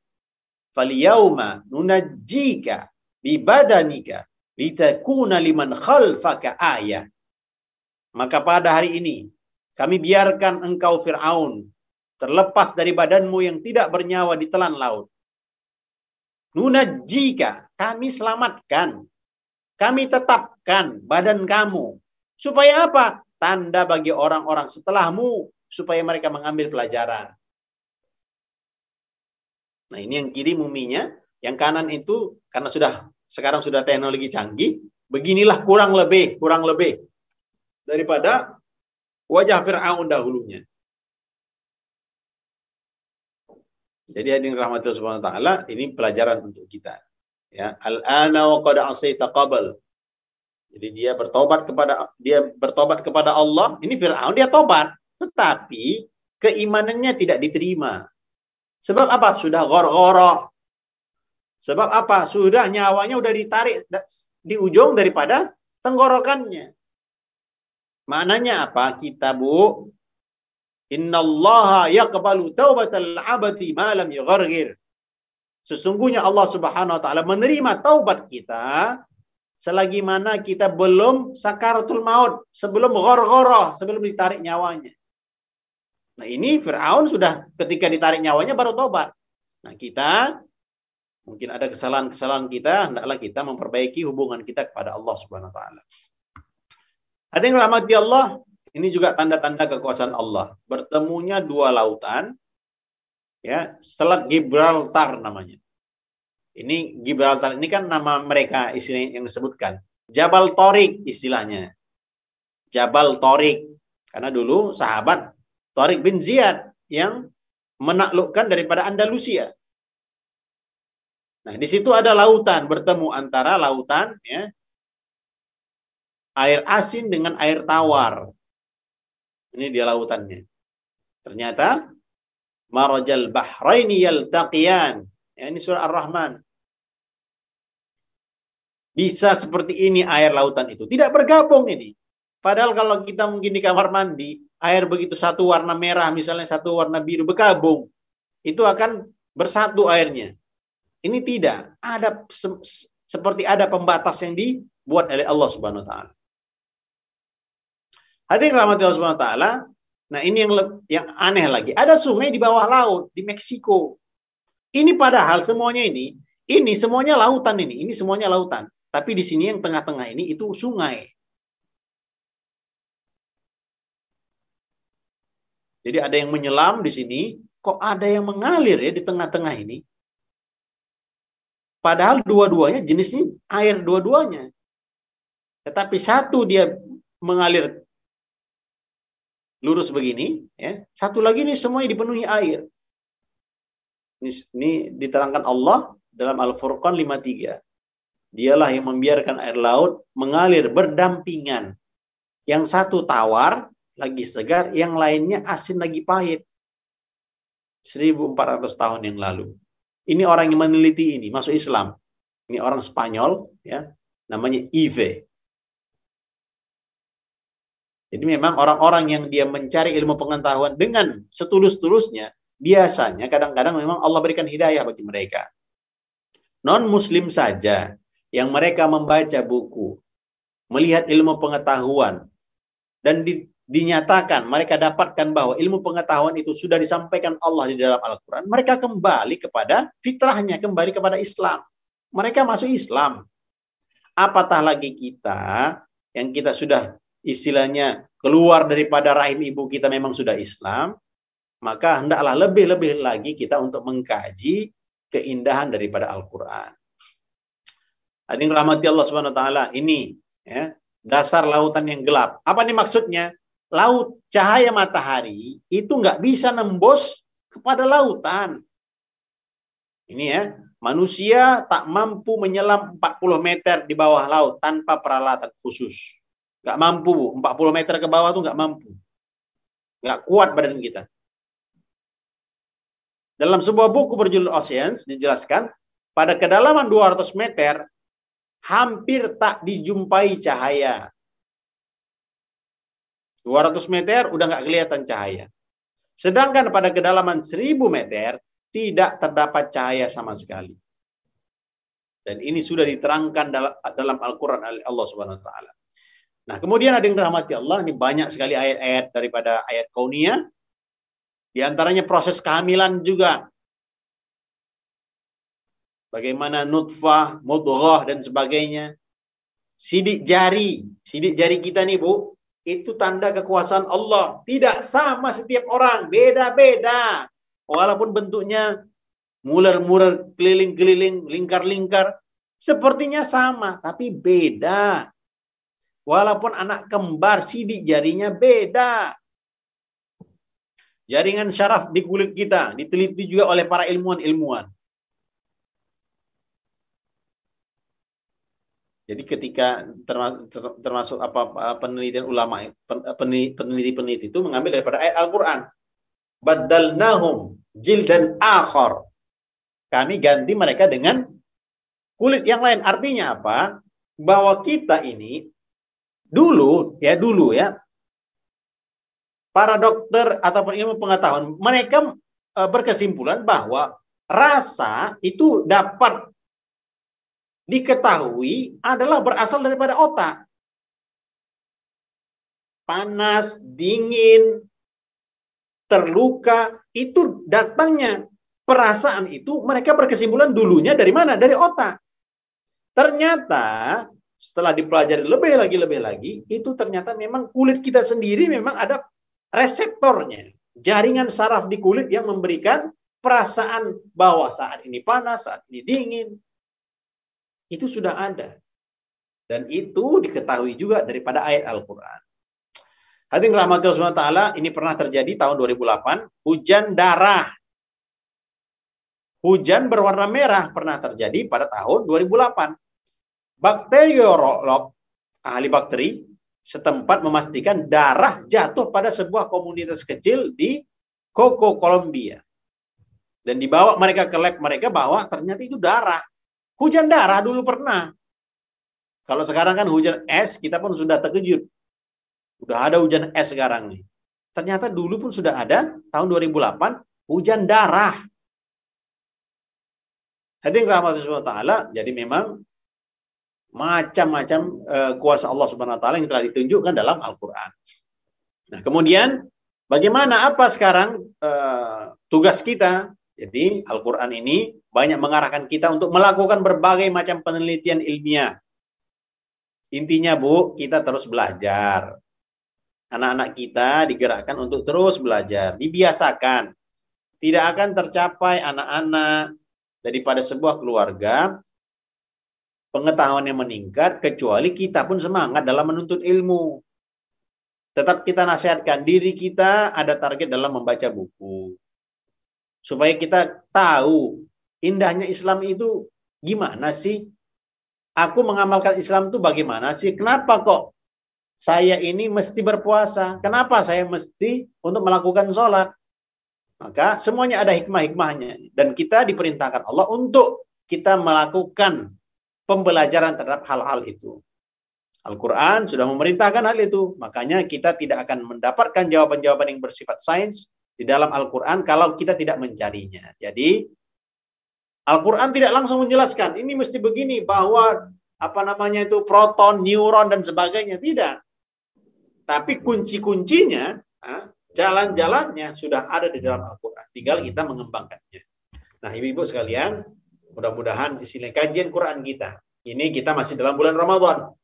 Falyauma nunajjika bibadanika litakuna liman khalfaka ayah. Maka pada hari ini kami biarkan engkau Fir'aun terlepas dari badanmu yang tidak bernyawa di telan laut. Nunajjika, kami selamatkan. Kami tetapkan badan kamu. Supaya apa? Tanda bagi orang-orang setelahmu. Supaya mereka mengambil pelajaran. Nah ini yang kiri muminya. Yang kanan itu karena sekarang sudah teknologi canggih. Beginilah kurang lebih daripada wajah Fir'aun dahulunya. Jadi hadirin rahmatillah subhanahu wa ta'ala, ini pelajaran untuk kita. Ya, al-ana wa qad asaita qabl. Jadi dia bertobat kepada Allah. Ini Fir'aun dia tobat, tetapi keimanannya tidak diterima. Sebab apa? Sudah ghar-ghara. Sebab apa? Sudah nyawanya udah ditarik di ujung daripada tenggorokannya. Maknanya apa? Kita, Bu, innallaha yaqbalu taubatal 'abdi ma lam yughargir. Sesungguhnya Allah Subhanahu wa taala menerima taubat kita selagi mana kita belum sakaratul maut, sebelum ghargharah, sebelum ditarik nyawanya. Nah, ini Fir'aun sudah ketika ditarik nyawanya baru tobat. Nah, kita mungkin ada kesalahan-kesalahan kita, hendaklah kita memperbaiki hubungan kita kepada Allah Subhanahu wa taala. Ada yang rahmati Allah, ini juga tanda-tanda kekuasaan Allah. Bertemunya dua lautan, ya, Selat Gibraltar namanya. Ini Gibraltar ini kan nama mereka istilah yang disebutkan. Jabal Tariq istilahnya. Jabal Tariq. Karena dulu sahabat Tariq bin Ziyad yang menaklukkan daripada Andalusia. Nah, di situ ada lautan, bertemu antara lautan, ya, air asin dengan air tawar. Ini dia lautannya. Ternyata marajal bahraini yaltaqiyan. Ya, ini surah Ar-Rahman. Bisa seperti ini air lautan itu. Tidak bergabung ini. Padahal kalau kita mungkin di kamar mandi, air begitu satu warna merah, misalnya satu warna biru, bergabung. Itu akan bersatu airnya. Ini tidak. Ada seperti ada pembatas yang dibuat oleh Allah Subhanahu wa taala. Hadirin rahmatillah subhanahu wa taala. Nah, ini yang aneh lagi. Ada sungai di bawah laut di Meksiko. Ini padahal semuanya ini semuanya lautan ini semuanya lautan. Tapi di sini yang tengah-tengah ini itu sungai. Jadi ada yang menyelam di sini, kok ada yang mengalir ya di tengah-tengah ini. Padahal dua-duanya jenisnya air dua-duanya. Tetapi satu dia mengalir lurus begini, ya. Satu lagi ini semuanya dipenuhi air. Ini diterangkan Allah dalam Al-Furqan 53. Dialah yang membiarkan air laut mengalir berdampingan. Yang satu tawar, lagi segar, yang lainnya asin lagi pahit. 1400 tahun yang lalu. Ini orang yang meneliti ini, masuk Islam. Ini orang Spanyol, ya, namanya Ive. Jadi memang orang-orang yang dia mencari ilmu pengetahuan dengan setulus-tulusnya, biasanya kadang-kadang memang Allah berikan hidayah bagi mereka. Non-Muslim saja, yang mereka membaca buku, melihat ilmu pengetahuan, dan dinyatakan, mereka dapatkan bahwa ilmu pengetahuan itu sudah disampaikan Allah di dalam Al-Quran, mereka kembali kepada fitrahnya, kembali kepada Islam. Mereka masuk Islam. Apatah lagi kita, yang kita sudah istilahnya keluar daripada rahim ibu kita memang sudah Islam, maka hendaklah lebih-lebih lagi kita untuk mengkaji keindahan daripada Al-Quran. Hadirin rahmati Allah Subhanahu wa taala, ini ya, dasar lautan yang gelap. Apa nih maksudnya? Laut cahaya matahari itu nggak bisa nembus kepada lautan. Ini ya, manusia tak mampu menyelam 40 meter di bawah laut tanpa peralatan khusus. Nggak mampu, 40 meter ke bawah tuh nggak mampu. Nggak kuat badan kita. Dalam sebuah buku berjudul Oceans dijelaskan, pada kedalaman 200 meter hampir tak dijumpai cahaya. 200 meter udah nggak kelihatan cahaya. Sedangkan pada kedalaman 1000 meter tidak terdapat cahaya sama sekali. Dan ini sudah diterangkan dalam Al-Quran oleh Allah Subhanahu wa taala. Nah, kemudian ada yang dirahmati Allah, ini banyak sekali ayat-ayat daripada ayat kauniyah. Di antaranya proses kehamilan juga. bagaimana nutfah, mudghah dan sebagainya. Sidik jari kita nih Bu, itu tanda kekuasaan Allah. Tidak sama setiap orang, beda-beda. Walaupun bentuknya mular-mular, keliling-keliling, lingkar-lingkar, sepertinya sama, tapi beda. Walaupun anak kembar, sidik jarinya beda. Jaringan syaraf di kulit kita diteliti juga oleh para ilmuwan-ilmuwan. Jadi ketika termasuk penelitian ulama, peneliti-peneliti itu mengambil daripada ayat Al-Quran. Baddalnahum jildan akhar. Kami ganti mereka dengan kulit yang lain. Artinya apa? Bahwa kita ini dulu ya, para dokter ataupun ilmu pengetahuan, mereka berkesimpulan bahwa rasa itu dapat diketahui adalah berasal daripada otak. Panas, dingin, terluka, itu datangnya. Perasaan itu mereka berkesimpulan dulunya dari mana? Dari otak. Ternyata setelah dipelajari lebih lagi, itu ternyata memang kulit kita sendiri memang ada reseptornya. Jaringan saraf di kulit yang memberikan perasaan bahwa saat ini panas, saat ini dingin. Itu sudah ada. Dan itu diketahui juga daripada ayat Al-Quran. Hadirin rahmatillah subhanahu wa ta'ala, ini pernah terjadi tahun 2008, hujan darah. Hujan berwarna merah pernah terjadi pada tahun 2008. Bakteriolog, ahli bakteri, setempat memastikan darah jatuh pada sebuah komunitas kecil di Coco, Colombia. Dan dibawa mereka ke lab mereka bahwa ternyata itu darah. Hujan darah dulu pernah. Kalau sekarang kan hujan es, kita pun sudah terkejut. Udah ada hujan es sekarang nih. Ternyata dulu pun sudah ada, tahun 2008, hujan darah. Hadirin rahmatullah subhanahu wa ta'ala, jadi memang macam-macam kuasa Allah subhanahu wa ta'ala yang telah ditunjukkan dalam Al-Quran. Nah, kemudian bagaimana apa sekarang tugas kita? Jadi Al-Quran ini banyak mengarahkan kita untuk melakukan berbagai macam penelitian ilmiah. Intinya Bu, kita terus belajar. Anak-anak kita digerakkan untuk terus belajar. Dibiasakan. Tidak akan tercapai anak-anak daripada sebuah keluarga pengetahuan yang meningkat kecuali kita pun semangat dalam menuntut ilmu. Tetap kita nasihatkan diri kita ada target dalam membaca buku. Supaya kita tahu indahnya Islam itu gimana sih? Aku mengamalkan Islam itu bagaimana sih? Kenapa kok saya ini mesti berpuasa? Kenapa saya mesti untuk melakukan sholat? Maka semuanya ada hikmah-hikmahnya. Dan kita diperintahkan Allah untuk kita melakukan pembelajaran terhadap hal-hal itu. Al-Quran sudah memerintahkan hal itu. Makanya kita tidak akan mendapatkan jawaban-jawaban yang bersifat sains di dalam Al-Quran kalau kita tidak mencarinya. Jadi Al-Quran tidak langsung menjelaskan ini mesti begini bahwa proton, neuron dan sebagainya, tidak. Tapi kunci-kuncinya, jalan-jalannya sudah ada di dalam Al-Quran. Tinggal kita mengembangkannya. Nah, ibu-ibu sekalian, mudah-mudahan istilah kajian Quran kita ini kita masih dalam bulan Ramadan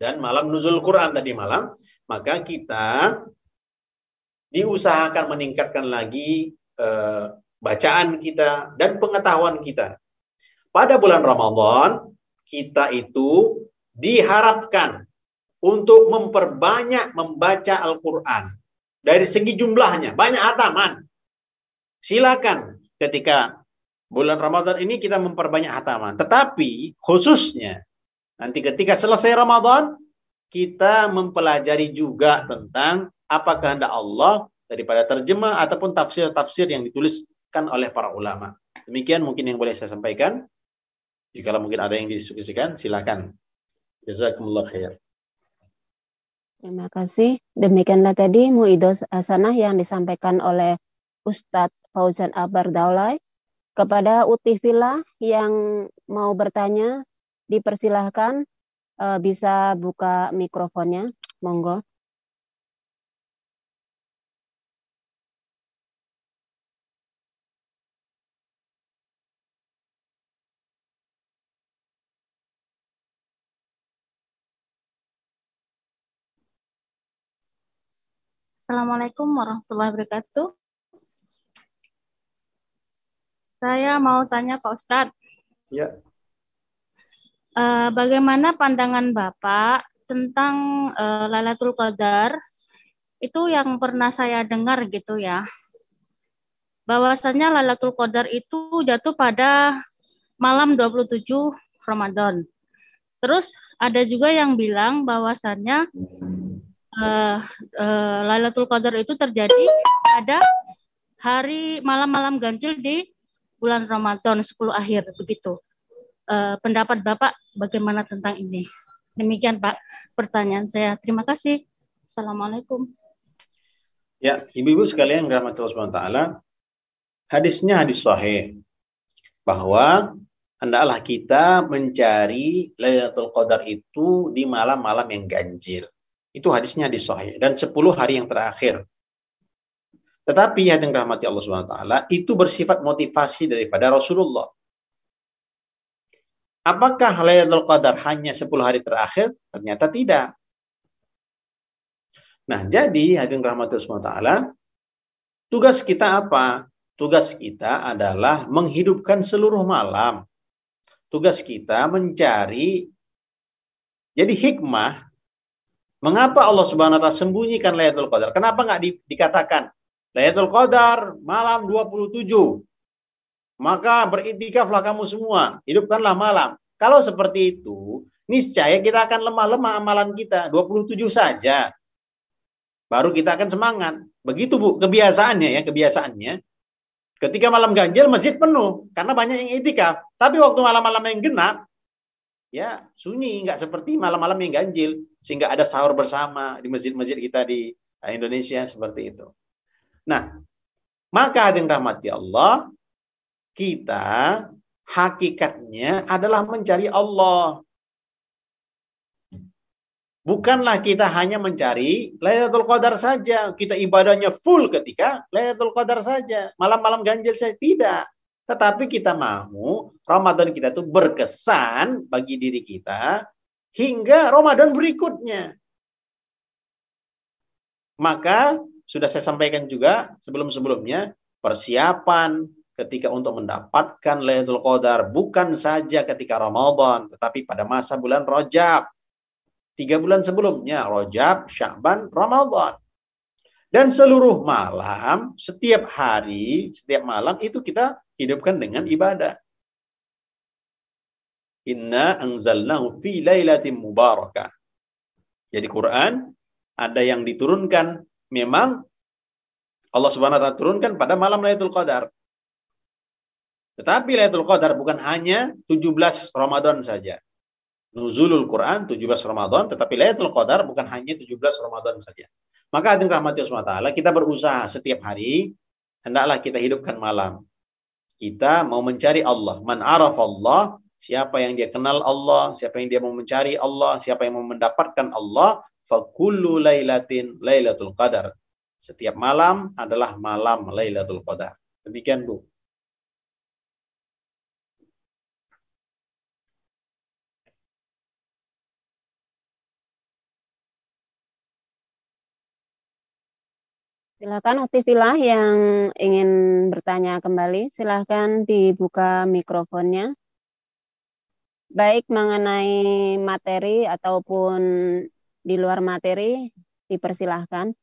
dan malam nuzul Quran tadi malam, maka kita diusahakan meningkatkan lagi bacaan kita dan pengetahuan kita. Pada bulan Ramadan, kita itu diharapkan untuk memperbanyak membaca Al-Quran. Dari segi jumlahnya, banyak hataman. Silakan ketika bulan Ramadan ini kita memperbanyak hataman. Tetapi khususnya, nanti ketika selesai Ramadan, kita mempelajari juga tentang apa kehendak Allah daripada terjemah ataupun tafsir-tafsir yang dituliskan oleh para ulama. Demikian mungkin yang boleh saya sampaikan. Jika mungkin ada yang didiskusikan, silakan. Jazakumullah khair. Terima kasih. Demikianlah tadi Mu'idos Hasanah yang disampaikan oleh Ustadz Fauzan Abardaulay. Kepada Utifillah yang mau bertanya, dipersilahkan bisa buka mikrofonnya. Monggo. Assalamualaikum warahmatullahi wabarakatuh. Saya mau tanya Pak Ustadz, Ya. bagaimana pandangan Bapak tentang Lailatul Qadar? Itu yang pernah saya dengar gitu ya, bahwasannya Lailatul Qadar itu jatuh pada malam 27 Ramadan. Terus ada juga yang bilang bahwasannya Lailatul Qadar itu terjadi pada hari malam-malam ganjil di bulan Ramadan 10 akhir begitu. Pendapat Bapak bagaimana tentang ini? Demikian Pak pertanyaan saya. Terima kasih. Assalamualaikum. Ya, ibu-ibu sekalian rahmati Allah SWT, hadisnya hadis sahih bahwa hendaklah kita mencari Lailatul Qadar itu di malam-malam yang ganjil. Itu hadisnya hadis sahih dan 10 hari yang terakhir. Tetapi hadirin rahmati Allah SWT, itu bersifat motivasi daripada Rasulullah. Apakah Lailatul Qadar hanya 10 hari terakhir? Ternyata tidak. Nah, jadi hadirin rahmati Allah SWT, tugas kita apa? Tugas kita adalah menghidupkan seluruh malam. Tugas kita mencari. Jadi hikmah, mengapa Allah Subhanahu wa taala sembunyikan Lailatul Qadar? Kenapa nggak dikatakan Lailatul Qadar malam 27? Maka beriktikaflah kamu semua, hidupkanlah malam. Kalau seperti itu, niscaya kita akan lemah-lemah amalan kita, 27 saja. Baru kita akan semangat. Begitu Bu, kebiasaannya ya, kebiasaannya. Ketika malam ganjil masjid penuh karena banyak yang itikaf. Tapi waktu malam-malam yang genap, ya sunyi, nggak seperti malam-malam yang ganjil, sehingga ada sahur bersama di masjid-masjid kita di Indonesia seperti itu. Nah, maka hadirin rahmati Allah, kita hakikatnya adalah mencari Allah. Bukanlah kita hanya mencari Lailatul Qadar saja. Kita ibadahnya full ketika Lailatul Qadar saja. Malam-malam ganjil saja. Tidak. Tetapi kita mau Ramadan kita itu berkesan bagi diri kita hingga Ramadan berikutnya. Maka sudah saya sampaikan juga sebelum-sebelumnya, persiapan ketika untuk mendapatkan Lailatul Qadar bukan saja ketika Ramadan, tetapi pada masa bulan Rajab. 3 bulan sebelumnya, Rajab, Sya'ban, Ramadan. Dan seluruh malam, setiap hari, setiap malam itu kita hidupkan dengan ibadah. Inna anzalnahu fi lailatin mubarakah. Jadi Quran ada yang diturunkan, memang Allah Subhanahu wa taala turunkan pada malam Lailatul Qadar. Tetapi Lailatul Qadar bukan hanya 17 Ramadan saja. Nuzulul Quran 17 Ramadan, tetapi Lailatul Qadar bukan hanya 17 Ramadan saja. Maka hadirin rahmati Allah SWT, kita berusaha setiap hari, hendaklah kita hidupkan malam. Kita mau mencari Allah. Man araf Allah, siapa yang dia kenal Allah, siapa yang dia mau mencari Allah, siapa yang mau mendapatkan Allah, fakullu lailatin Lailatul Qadar. Setiap malam adalah malam Lailatul Qadar. Demikian Bu. Silakan Utifillah yang ingin bertanya kembali, silakan dibuka mikrofonnya. Baik mengenai materi ataupun di luar materi, dipersilahkan.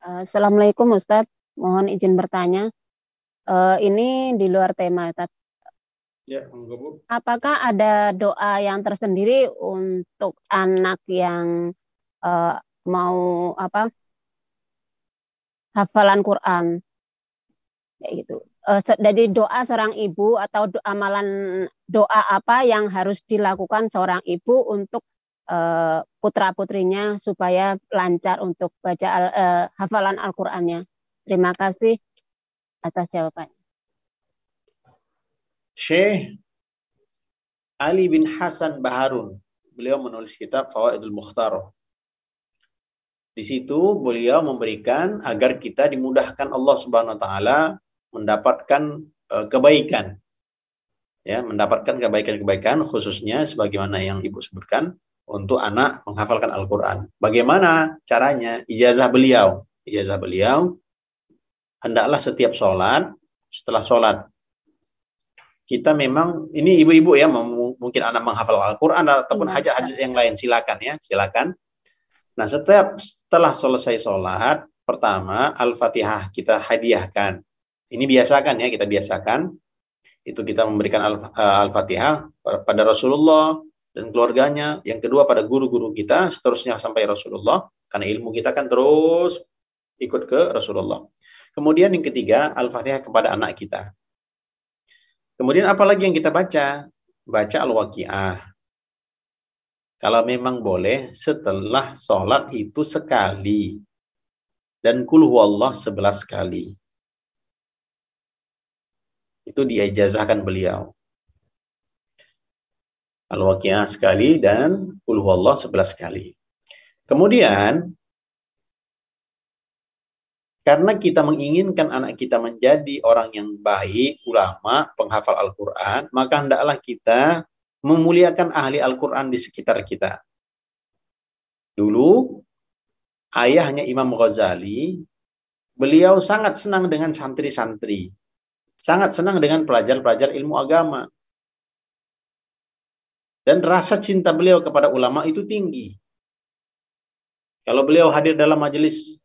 Assalamualaikum Ustadz. mohon izin bertanya. Ini di luar tema, Ustaz. Ya, Bu. Apakah ada doa yang tersendiri untuk anak yang mau hafalan Quran, kayak gitu? Jadi doa seorang ibu atau amalan doa apa yang harus dilakukan seorang ibu untuk putra-putrinya supaya lancar untuk baca hafalan Al-Qur'annya. Terima kasih atas jawabannya. Syekh Ali bin Hasan Baharun, beliau menulis kitab Fawaidul Mukhtarah. Di situ beliau memberikan agar kita dimudahkan Allah Subhanahu wa taala mendapatkan kebaikan. Ya, mendapatkan kebaikan-kebaikan khususnya sebagaimana yang Ibu sebutkan untuk anak menghafalkan Al-Qur'an. Bagaimana caranya? Ijazah beliau hendaklah setiap sholat, setelah sholat kita memang, ini ibu-ibu ya, mungkin anak menghafal Al-Quran ataupun hajat-hajat yang lain, silakan ya, silakan. Nah, setelah selesai sholat, pertama Al-Fatihah kita hadiahkan. Ini biasakan ya, kita biasakan. Itu kita memberikan Al-Fatihah pada Rasulullah dan keluarganya. Yang kedua pada guru-guru kita, seterusnya sampai Rasulullah. Karena ilmu kita kan terus ikut ke Rasulullah. Kemudian yang ketiga, Al-Fatihah kepada anak kita. Kemudian apalagi yang kita baca? Baca Al-Waqi'ah. Kalau memang boleh, setelah sholat itu sekali. Dan Qul Huwallah 11 kali. Itu diijazahkan beliau. Al-Waqi'ah sekali dan Qul Huwallah 11 kali. Kemudian, karena kita menginginkan anak kita menjadi orang yang baik, ulama, penghafal Al-Quran, maka hendaklah kita memuliakan ahli Al-Quran di sekitar kita. Dulu, ayahnya Imam Ghazali, beliau sangat senang dengan santri-santri. Sangat senang dengan pelajar-pelajar ilmu agama. Dan rasa cinta beliau kepada ulama itu tinggi. Kalau beliau hadir dalam majelis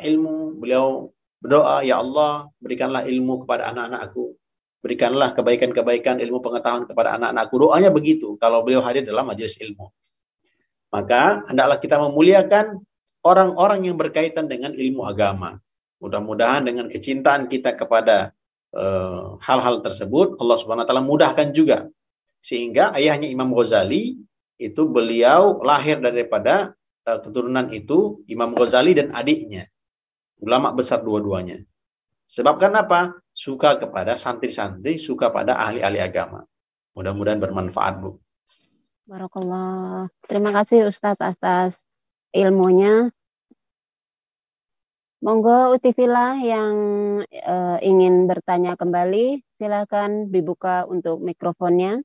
ilmu, beliau berdoa, ya Allah, berikanlah ilmu kepada anak-anakku. Berikanlah kebaikan-kebaikan ilmu pengetahuan kepada anak-anakku. Doanya begitu kalau beliau hadir dalam majelis ilmu. Maka hendaklah kita memuliakan orang-orang yang berkaitan dengan ilmu agama. Mudah-mudahan dengan kecintaan kita kepada hal-hal tersebut, Allah Subhanahu wa taala mudahkan juga. Sehingga ayahnya Imam Ghazali itu beliau lahir daripada keturunan itu, Imam Ghazali dan adiknya. Ulama besar dua-duanya. Sebab kan apa? Suka kepada santri-santri, suka pada ahli-ahli agama. Mudah-mudahan bermanfaat, Bu. Barakallah. Terima kasih Ustadz atas ilmunya. Monggo Utifila yang ingin bertanya kembali, silakan dibuka untuk mikrofonnya.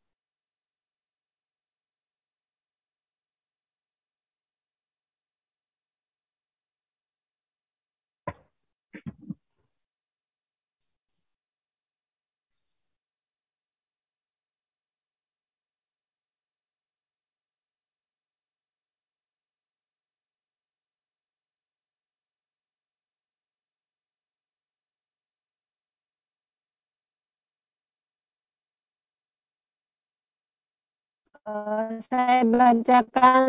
Saya bacakan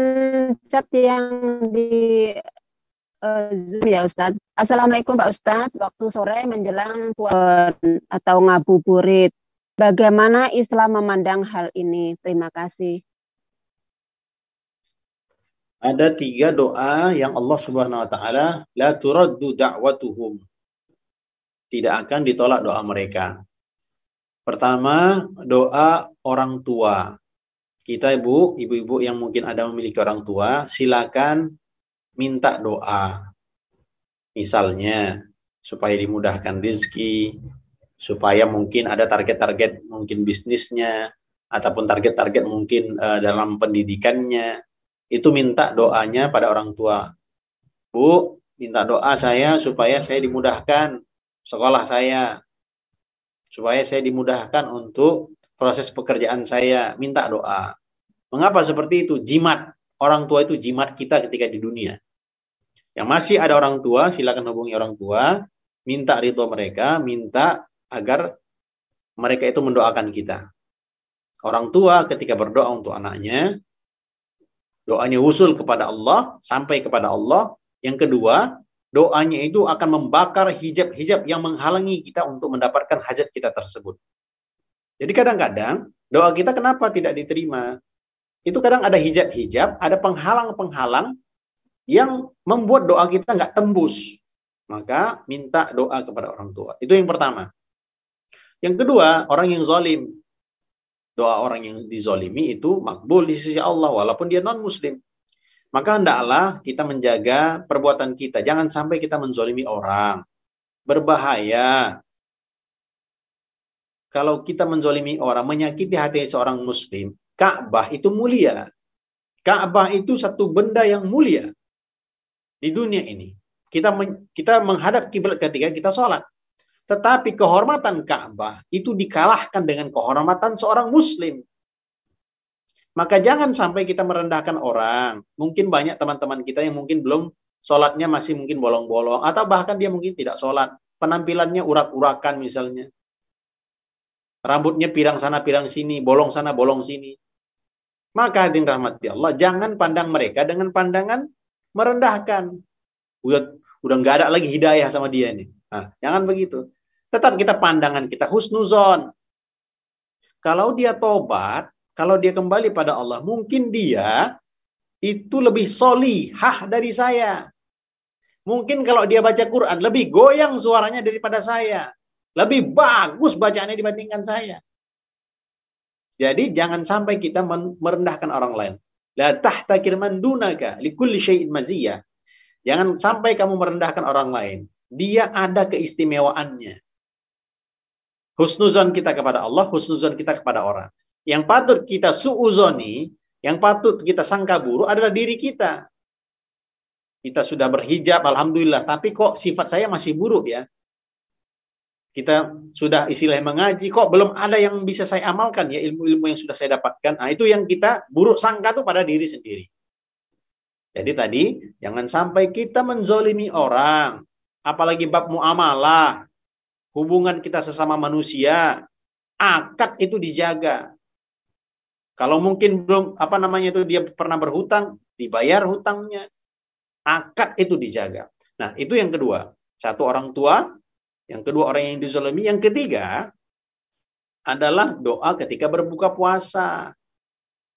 chat yang di Zoom ya Ustadz. Assalamualaikum Pak Ustadz, waktu sore menjelang atau ngabuburit. Bagaimana Islam memandang hal ini? Terima kasih. Ada 3 doa yang Allah Subhanahu wa taala la turaddu da'watuhum. Tidak akan ditolak doa mereka. Pertama, doa orang tua. Kita ibu-ibu yang mungkin ada memiliki orang tua, silakan minta doa. Misalnya, supaya dimudahkan rezeki, supaya mungkin ada target-target mungkin bisnisnya, ataupun target-target mungkin dalam pendidikannya, itu minta doanya pada orang tua. Bu, minta doa saya supaya saya dimudahkan sekolah saya, supaya saya dimudahkan untuk proses pekerjaan saya, minta doa. Mengapa seperti itu? Jimat. Orang tua itu jimat kita ketika di dunia. Yang masih ada orang tua, silakan hubungi orang tua, minta ridho mereka, minta agar mereka itu mendoakan kita. Orang tua ketika berdoa untuk anaknya, doanya usul kepada Allah, sampai kepada Allah. Yang kedua, doanya itu akan membakar hijab-hijab yang menghalangi kita untuk mendapatkan hajat kita tersebut. Jadi kadang-kadang doa kita kenapa tidak diterima? Itu kadang ada hijab-hijab, ada penghalang-penghalang yang membuat doa kita nggak tembus. Maka minta doa kepada orang tua. Itu yang pertama. Yang kedua, orang yang zalim. Doa orang yang dizalimi itu makbul di sisi Allah walaupun dia non-muslim. Maka hendaklah kita menjaga perbuatan kita. Jangan sampai kita menzalimi orang. Berbahaya. Kalau kita menzalimi orang, menyakiti hati seorang muslim, Ka'bah itu mulia. Ka'bah itu satu benda yang mulia di dunia ini. Kita menghadap kiblat ketika kita sholat. Tetapi kehormatan Ka'bah itu dikalahkan dengan kehormatan seorang muslim. Maka jangan sampai kita merendahkan orang. Mungkin banyak teman-teman kita yang mungkin belum sholatnya masih mungkin bolong-bolong. Atau bahkan dia mungkin tidak sholat. Penampilannya urak-urakan misalnya. Rambutnya pirang sana, pirang sini. Bolong sana, bolong sini. Maka hadirin rahmati Allah, jangan pandang mereka dengan pandangan merendahkan. Udah nggak ada lagi hidayah sama dia nih. Nah, jangan begitu. Tetap kita pandangan kita husnuzon. Kalau dia tobat, kalau dia kembali pada Allah, mungkin dia itu lebih solihah dari saya. Mungkin kalau dia baca Quran, lebih goyang suaranya daripada saya. Lebih bagus bacaannya dibandingkan saya. Jadi jangan sampai kita merendahkan orang lain. La tahtakir man dunaka likulli syai'in maziyah. Jangan sampai kamu merendahkan orang lain. Dia ada keistimewaannya. Husnuzon kita kepada Allah, husnuzon kita kepada orang. Yang patut kita suuzoni, yang patut kita sangka buruk adalah diri kita. Kita sudah berhijab, alhamdulillah. Tapi kok sifat saya masih buruk ya? Kita sudah istilahnya mengaji, kok belum ada yang bisa saya amalkan ya ilmu-ilmu yang sudah saya dapatkan. Nah itu yang kita buruk sangka tuh pada diri sendiri. Jadi tadi jangan sampai kita menzolimi orang, apalagi bab muamalah, hubungan kita sesama manusia, akad itu dijaga. Kalau mungkin belum itu dia pernah berhutang, dibayar hutangnya, akad itu dijaga. Nah itu yang kedua, satu orang tua. Yang kedua orang yang dizalimi. Yang ketiga adalah doa ketika berbuka puasa.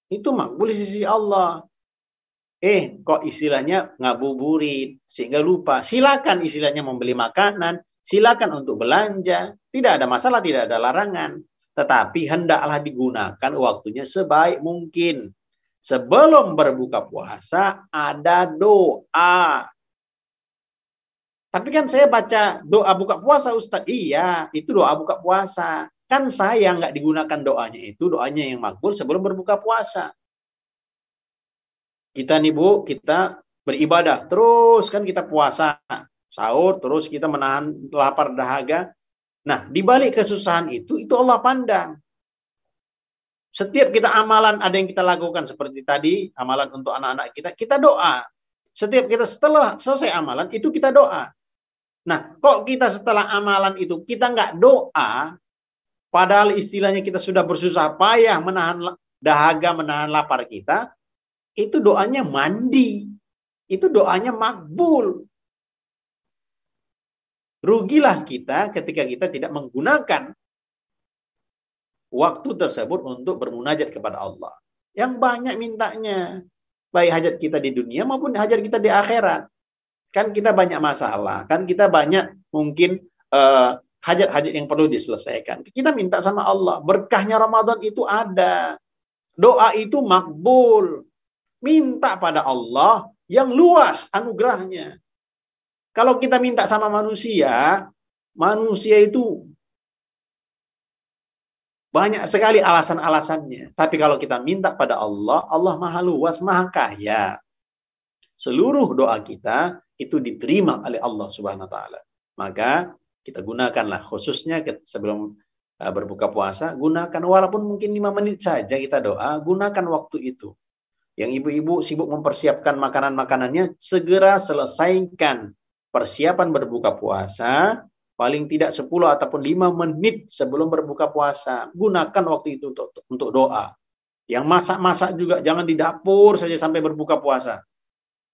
Itu makbul di sisi Allah. Kok istilahnya ngabuburit sehingga lupa. Silakan istilahnya membeli makanan. Silakan untuk belanja. Tidak ada masalah, tidak ada larangan. Tetapi hendaklah digunakan waktunya sebaik mungkin. Sebelum berbuka puasa ada doa. Tapi kan saya baca doa buka puasa Ustadz. Iya, itu doa buka puasa. Kan saya nggak digunakan doanya itu, doanya yang makbul sebelum berbuka puasa. Kita nih Bu, kita beribadah. Terus kan kita puasa, sahur, terus kita menahan lapar dahaga. Nah, di balik kesusahan itu Allah pandang. Setiap kita amalan ada yang kita lakukan seperti tadi, amalan untuk anak-anak kita doa. Setiap kita setelah selesai amalan, itu kita doa. Nah, kok kita setelah amalan itu kita nggak doa, padahal istilahnya kita sudah bersusah payah menahan dahaga, menahan lapar kita, itu doanya mandi, itu doanya makbul. Rugilah kita ketika kita tidak menggunakan waktu tersebut untuk bermunajat kepada Allah. Yang banyak mintanya, baik hajat kita di dunia maupun hajat kita di akhirat. Kan kita banyak masalah, kan kita banyak mungkin hajat-hajat yang perlu diselesaikan. Kita minta sama Allah, berkahnya Ramadan itu ada. Doa itu makbul. Minta pada Allah yang luas anugerahnya. Kalau kita minta sama manusia itu banyak sekali alasan-alasannya. Tapi kalau kita minta pada Allah, Allah maha luas, maha kaya. Seluruh doa kita itu diterima oleh Allah Subhanahu wa taala. Maka kita gunakanlah khususnya sebelum berbuka puasa, gunakan walaupun mungkin 5 menit saja kita doa, gunakan waktu itu. Yang ibu-ibu sibuk mempersiapkan makanan-makanannya, segera selesaikan persiapan berbuka puasa, paling tidak 10 ataupun 5 menit sebelum berbuka puasa. Gunakan waktu itu untuk doa. Yang masak-masak juga jangan di dapur saja sampai berbuka puasa.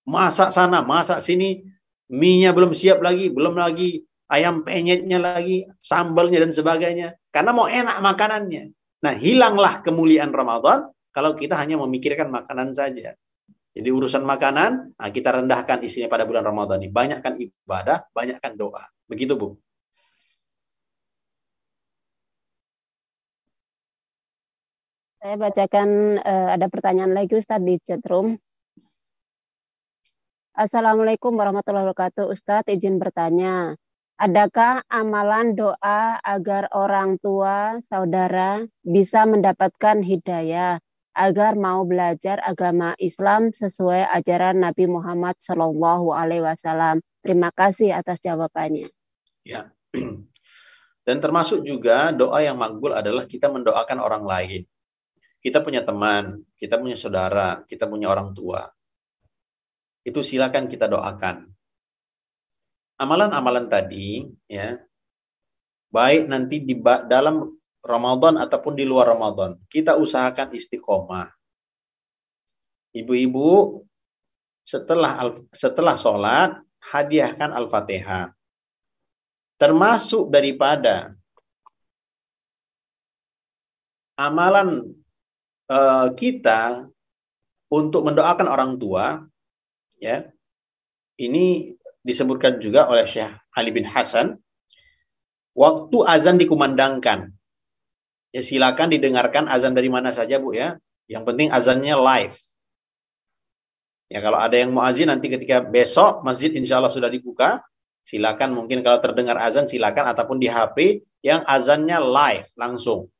Masak sana, masak sini, mie-nya belum siap lagi, belum lagi ayam penyetnya lagi, sambalnya dan sebagainya. Karena mau enak makanannya. Nah, hilanglah kemuliaan Ramadan kalau kita hanya memikirkan makanan saja. Jadi urusan makanan, nah kita rendahkan isinya pada bulan Ramadan ini. Banyakkan ibadah, banyakkan doa. Begitu, Bu. Saya bacakan ada pertanyaan lagi Ustadz di chatroom. Assalamualaikum warahmatullahi wabarakatuh. Ustadz izin bertanya, adakah amalan doa agar orang tua, saudara bisa mendapatkan hidayah agar mau belajar agama Islam sesuai ajaran Nabi Muhammad SAW? Terima kasih atas jawabannya. Ya. Dan termasuk juga doa yang makbul adalah kita mendoakan orang lain. Kita punya teman, kita punya saudara, kita punya orang tua. Itu silakan kita doakan. Amalan-amalan tadi, ya, baik nanti di dalam Ramadan ataupun di luar Ramadan, kita usahakan istiqomah. Ibu-ibu setelah sholat, hadiahkan Al-Fatihah. Termasuk daripada amalan kita untuk mendoakan orang tua, ya, ini disebutkan juga oleh Syekh Ali bin Hasan, waktu azan dikumandangkan, ya silakan didengarkan azan dari mana saja, Bu, ya. Yang penting azannya live. Ya, kalau ada yang mau azan nanti ketika besok masjid insya Allah sudah dibuka, silakan, mungkin kalau terdengar azan silakan, ataupun di HP yang azannya live langsung.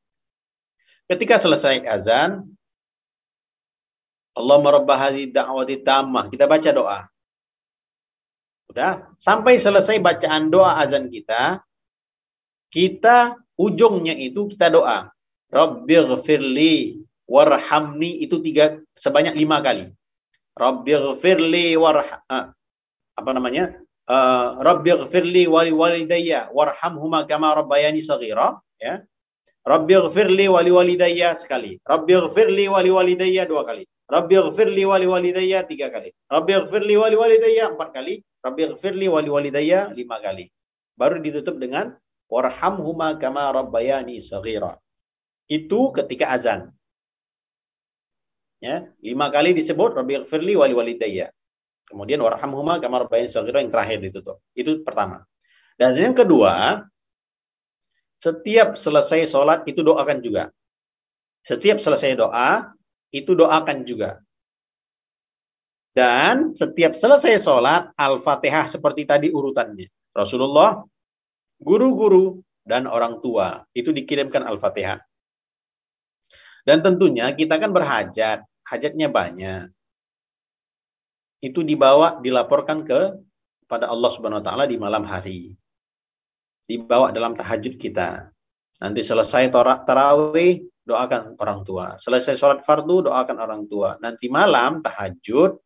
Ketika selesai azan, Allahumma rabba hadhihi da'wati tammah, kita baca doa. Udah, sampai selesai bacaan doa azan kita ujungnya itu kita doa. Rabbighfirli warhamni, itu sebanyak 5 kali. Rabbighfirli Rabbighfirli wali walidayya warhamhuma kama rabbayani shaghira, ya. Rabbighfirli wali walidayya sekali. Rabbighfirli wali walidayya 2 kali. Rabbighfirli wali walidayya 3 kali. Rabbighfirli wali walidayya 4 kali. Rabbighfirli wali walidayya 5 kali. Baru ditutup dengan warhamhuma kama rabbayani shaghira. Itu ketika azan. Ya, 5 kali disebut Rabbighfirli wali walidayya. Kemudian warhamhuma kama rabbayani shaghira yang terakhir ditutup. Itu pertama. Dan yang kedua, setiap selesai sholat itu doakan juga. Setiap selesai doa, itu doakan juga. Dan setiap selesai sholat, Al-Fatihah seperti tadi urutannya. Rasulullah, guru-guru, dan orang tua. Itu dikirimkan Al-Fatihah. Dan tentunya kita kan berhajat. Hajatnya banyak. Itu dilaporkan kepada Allah Subhanahu wa Ta'ala di malam hari. Dibawa dalam tahajud kita. Nanti selesai tarawih, doakan orang tua. Selesai sholat fardu, doakan orang tua. Nanti malam tahajud,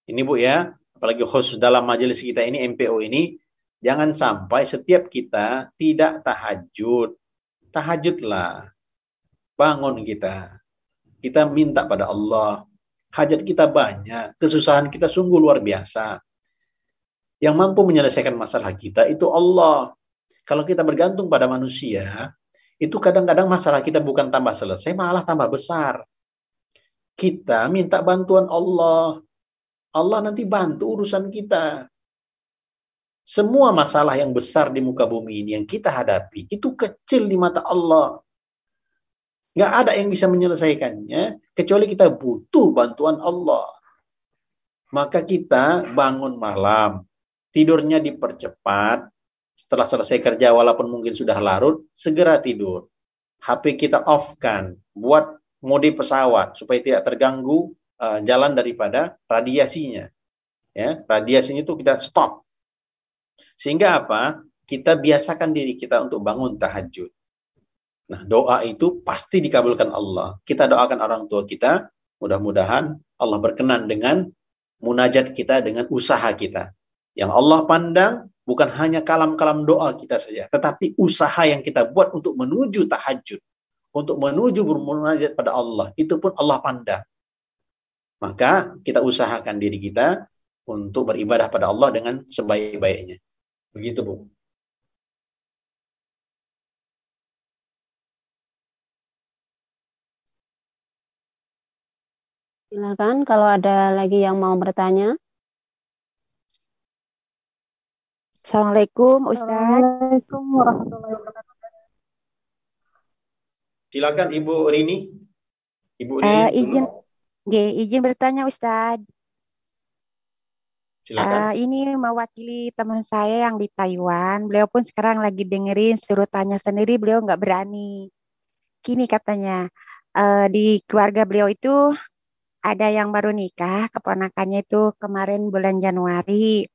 ini Bu ya, apalagi khusus dalam majelis kita ini, MPO ini, jangan sampai setiap kita tidak tahajud. Tahajudlah. Bangun kita. Kita minta pada Allah. Hajat kita banyak. Kesusahan kita sungguh luar biasa. Yang mampu menyelesaikan masalah kita itu Allah. Kalau kita bergantung pada manusia, itu kadang-kadang masalah kita bukan tambah selesai, malah tambah besar. Kita minta bantuan Allah. Allah nanti bantu urusan kita. Semua masalah yang besar di muka bumi ini yang kita hadapi, itu kecil di mata Allah. Nggak ada yang bisa menyelesaikannya, kecuali kita butuh bantuan Allah. Maka kita bangun malam, tidurnya dipercepat. Setelah selesai kerja, walaupun mungkin sudah larut, segera tidur. HP kita off-kan, buat mode pesawat, supaya tidak terganggu jalan daripada radiasinya. Ya, radiasinya itu kita stop. Sehingga apa? Kita biasakan diri kita untuk bangun tahajud. Nah, doa itu pasti dikabulkan Allah. Kita doakan orang tua kita, mudah-mudahan Allah berkenan dengan munajat kita, dengan usaha kita. Yang Allah pandang, bukan hanya kalam-kalam doa kita saja, tetapi usaha yang kita buat untuk menuju tahajud, untuk menuju bermunajat pada Allah, itu pun Allah pandang. Maka kita usahakan diri kita untuk beribadah pada Allah dengan sebaik-baiknya. Begitu, Bu. Silakan kalau ada lagi yang mau bertanya. Assalamualaikum, Ustadz. Assalamualaikum warahmatullahi wabarakatuh. Silakan Ibu Rini. Ibu Rini. Izin bertanya, Ustadz. Silakan. Ini mewakili teman saya yang di Taiwan. Beliau pun sekarang lagi dengerin, suruh tanya sendiri, beliau nggak berani. Gini katanya, di keluarga beliau itu ada yang baru nikah, keponakannya itu kemarin bulan Januari.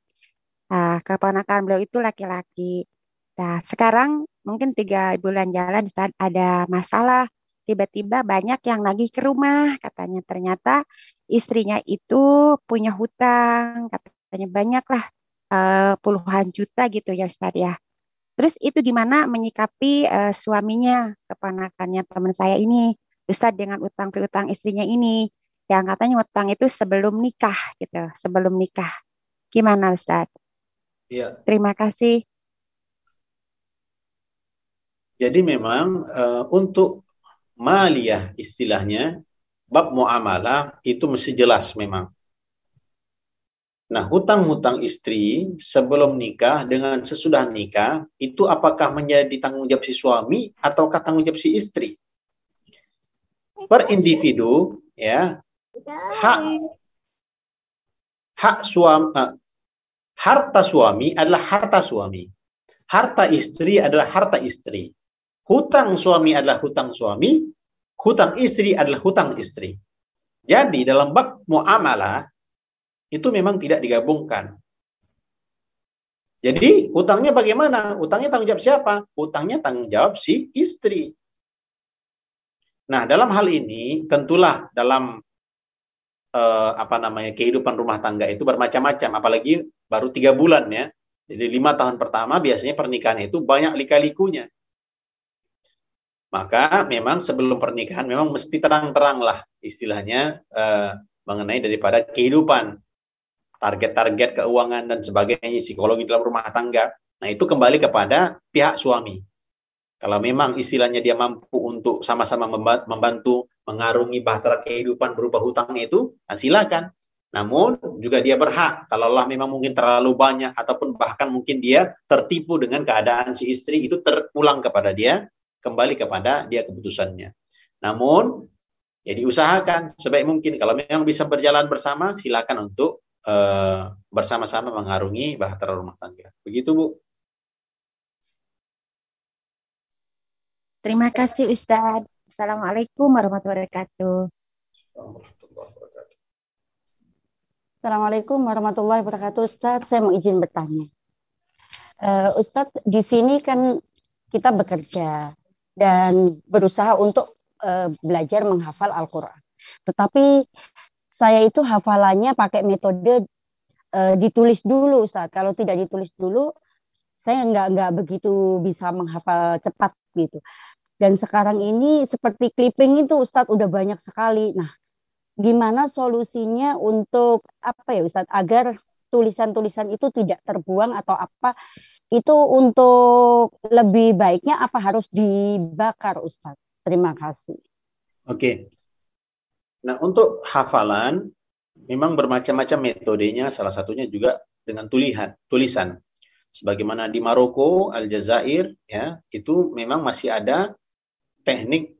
Nah, keponakan beliau itu laki-laki. Nah, sekarang mungkin 3 bulan jalan ada masalah. Tiba-tiba banyak yang nagih ke rumah. Katanya ternyata istrinya itu punya hutang. Katanya banyak lah, puluhan juta gitu ya Ustadz ya. Terus itu gimana menyikapi suaminya, keponakannya teman saya ini, Ustadz, dengan utang piutang istrinya ini. Yang katanya utang itu sebelum nikah gitu, sebelum nikah. Gimana Ustadz? Iya. Terima kasih. Jadi memang untuk maliyah istilahnya, bab muamalah itu mesti jelas memang. Nah, hutang-hutang istri sebelum nikah dengan sesudah nikah, itu apakah menjadi tanggung jawab si suami ataukah tanggung jawab si istri? Per individu, ya, hak suami, harta suami adalah harta suami. Harta istri adalah harta istri. Hutang suami adalah hutang suami. Hutang istri adalah hutang istri. Jadi dalam bab muamalah itu memang tidak digabungkan. Jadi hutangnya bagaimana? Hutangnya tanggung jawab siapa? Hutangnya tanggung jawab si istri. Nah, dalam hal ini tentulah dalam kehidupan rumah tangga itu bermacam-macam, apalagi baru 3 bulan ya. Jadi 5 tahun pertama biasanya pernikahan itu banyak lika-likunya. Maka memang sebelum pernikahan memang mesti terang-terang lah istilahnya mengenai daripada kehidupan, target-target keuangan dan sebagainya, psikologi dalam rumah tangga. Nah, itu kembali kepada pihak suami. Kalau memang istilahnya dia mampu untuk sama-sama membantu mengarungi bahtera kehidupan berupa hutang itu, nah silakan. Namun juga dia berhak, kalau Allah memang mungkin terlalu banyak ataupun bahkan mungkin dia tertipu dengan keadaan si istri, itu terulang kepada dia, kembali kepada dia keputusannya. Namun ya diusahakan sebaik mungkin kalau memang bisa berjalan bersama, silakan untuk bersama-sama mengarungi bahtera rumah tangga. Begitu, Bu. Terima kasih Ustadz. Assalamualaikum warahmatullahi wabarakatuh. Assalamualaikum warahmatullahi wabarakatuh. Ustadz, saya mau izin bertanya. Ustadz, di sini kan kita bekerja dan berusaha untuk belajar menghafal Al-Quran. Tetapi saya itu hafalannya pakai metode ditulis dulu, Ustadz. Kalau tidak ditulis dulu, saya nggak begitu bisa menghafal cepat gitu. Dan sekarang ini seperti clipping itu Ustadz udah banyak sekali. Nah, gimana solusinya untuk apa ya Ustadz agar tulisan-tulisan itu tidak terbuang atau apa? Itu untuk lebih baiknya apa harus dibakar Ustadz? Terima kasih. Oke. Nah, untuk hafalan memang bermacam-macam metodenya, salah satunya juga dengan tulisan. Sebagaimana di Maroko, Aljazair, ya, itu memang masih ada teknik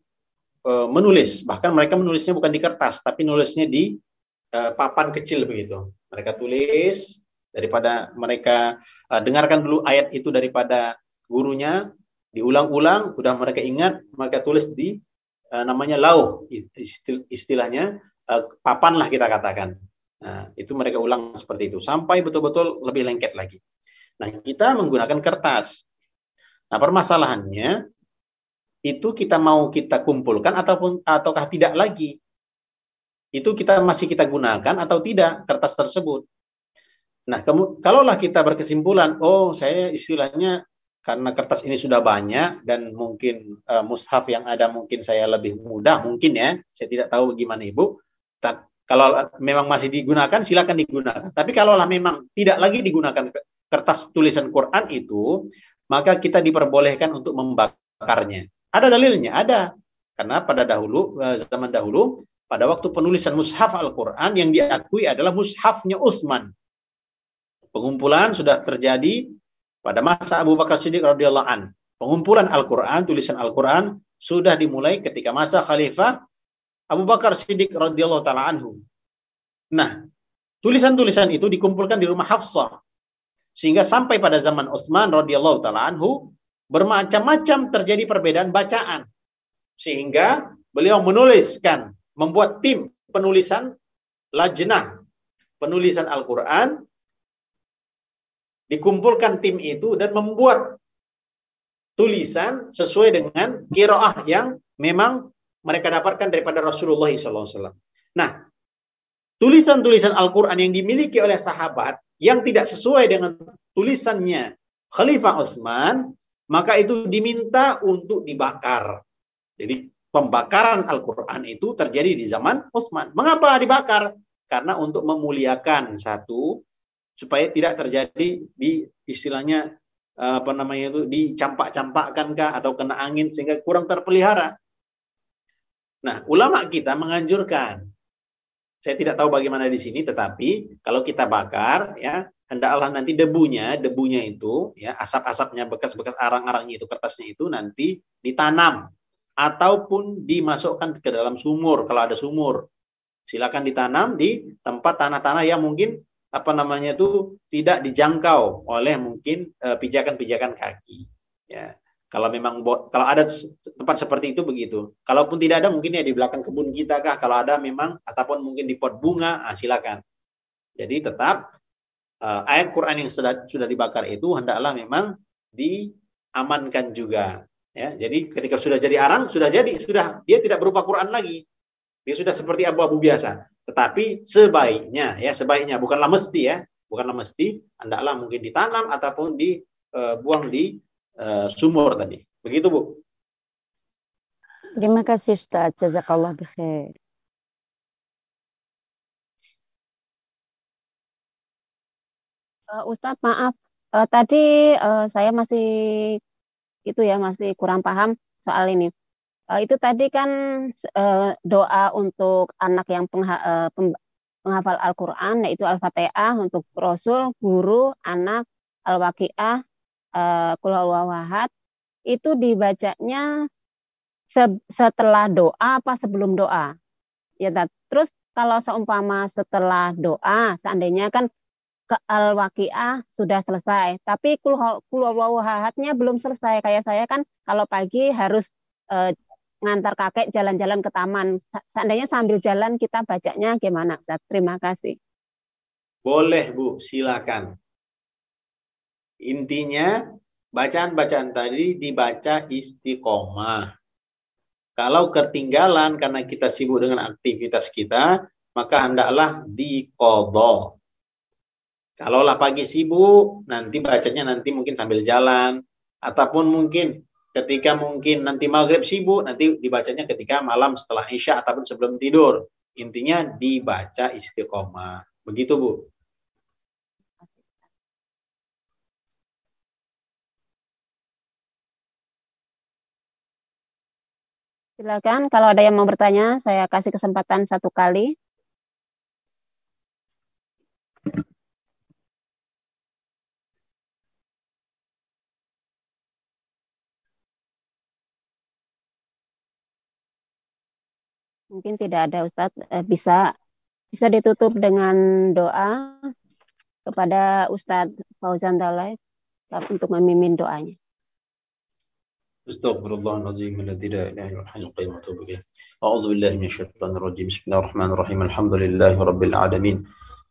menulis. Bahkan mereka menulisnya bukan di kertas, tapi nulisnya di papan kecil begitu. Mereka tulis, daripada mereka dengarkan dulu ayat itu daripada gurunya, diulang-ulang, sudah mereka ingat, mereka tulis di namanya lauh, istilahnya papan lah kita katakan. Nah, itu mereka ulang seperti itu, sampai betul-betul lebih lengket lagi. Nah, kita menggunakan kertas. Nah, permasalahannya itu kita mau kita kumpulkan ataukah tidak lagi. Itu masih kita gunakan atau tidak kertas tersebut. Nah, kalaulah kita berkesimpulan, oh saya istilahnya karena kertas ini sudah banyak dan mungkin mushaf yang ada mungkin saya lebih mudah, mungkin ya, saya tidak tahu bagaimana Ibu. Kalau memang masih digunakan, silakan digunakan. Tapi kalaulah memang tidak lagi digunakan kertas tulisan Quran itu, maka kita diperbolehkan untuk membakarnya. Ada dalilnya, ada. Karena pada zaman dahulu, pada waktu penulisan mushaf Al-Quran yang diakui adalah mushafnya Utsman. Pengumpulan sudah terjadi pada masa Abu Bakar Siddiq radhiyallahu an. Pengumpulan Al-Quran, tulisan Al-Quran sudah dimulai ketika masa Khalifah Abu Bakar Siddiq radhiyallahu taala anhu. Nah, tulisan-tulisan itu dikumpulkan di rumah Hafsah. Sehingga sampai pada zaman Utsman radhiyallahu taala anhu bermacam-macam terjadi perbedaan bacaan. Sehingga beliau membuat tim penulisan lajnah penulisan Al-Quran, dikumpulkan tim itu dan membuat tulisan sesuai dengan qiraah yang memang mereka dapatkan daripada Rasulullah SAW. Nah, tulisan-tulisan Al-Quran yang dimiliki oleh sahabat yang tidak sesuai dengan tulisannya Khalifah Utsman, maka itu diminta untuk dibakar. Jadi pembakaran Al-Quran itu terjadi di zaman Utsman. Mengapa dibakar? Karena untuk memuliakan satu, supaya tidak terjadi di istilahnya dicampak-campakkan kah atau kena angin sehingga kurang terpelihara. Nah, ulama kita menganjurkan. Saya tidak tahu bagaimana di sini, tetapi kalau kita bakar, ya hendaklah nanti debunya itu, ya asap-asapnya, bekas-bekas arang-arangnya itu, kertasnya itu nanti ditanam ataupun dimasukkan ke dalam sumur kalau ada sumur. Silakan ditanam di tempat tanah-tanah yang mungkin tidak dijangkau oleh mungkin pijakan-pijakan kaki. Ya, kalau ada tempat seperti itu begitu. Kalaupun tidak ada mungkin ya di belakang kebun kita kah, kalau ada memang, ataupun mungkin di pot bunga, silakan. Jadi tetap ayat Quran yang sudah dibakar itu hendaklah memang diamankan juga. Ya, jadi ketika sudah jadi arang, dia tidak berupa Quran lagi. Dia sudah seperti abu-abu biasa. Tetapi sebaiknya bukanlah mesti, hendaklah mungkin ditanam ataupun dibuang di sumur tadi. Begitu, Bu. Terima kasih Ustaz, jazakallah bikhair. Ustaz, maaf, tadi saya masih kurang paham soal ini. Itu tadi kan doa untuk anak yang penghafal Al-Quran, yaitu Al-Fatihah untuk Rasul, guru, anak, Al-Waqiah, Qul huwallahu ahad, itu dibacanya setelah doa apa sebelum doa? Ya, terus kalau seumpama setelah doa, seandainya kan ke Al-Waqiah sudah selesai, tapi Qul huwallahu ahadnya belum selesai. Kayak saya kan kalau pagi harus ngantar kakek jalan-jalan ke taman. Seandainya sambil jalan kita bacanya gimana, Ustaz? Terima kasih. Boleh, Bu, silakan. Intinya bacaan-bacaan tadi dibaca istiqomah. Kalau ketinggalan karena kita sibuk dengan aktivitas kita, maka hendaklah diqadha. Kalaulah pagi sibuk, nanti bacanya mungkin sambil jalan, ataupun mungkin ketika mungkin nanti maghrib sibuk, nanti dibacanya ketika malam setelah Isya ataupun sebelum tidur. Intinya dibaca istiqomah. Begitu, Bu. Silakan, kalau ada yang mau bertanya, saya kasih kesempatan satu kali. Mungkin tidak ada, Ustadz. Bisa ditutup dengan doa kepada Ustadz Fauzan Daulay untuk memimpin doanya. Astaghfirullahaladzim. La ilaha illal hayyul qayyum wa atubu ilaih. A'udzu billahi minasyaitonir rajim. Bismillahirrahmanirrahim. Alhamdulillahi rabbil alamin.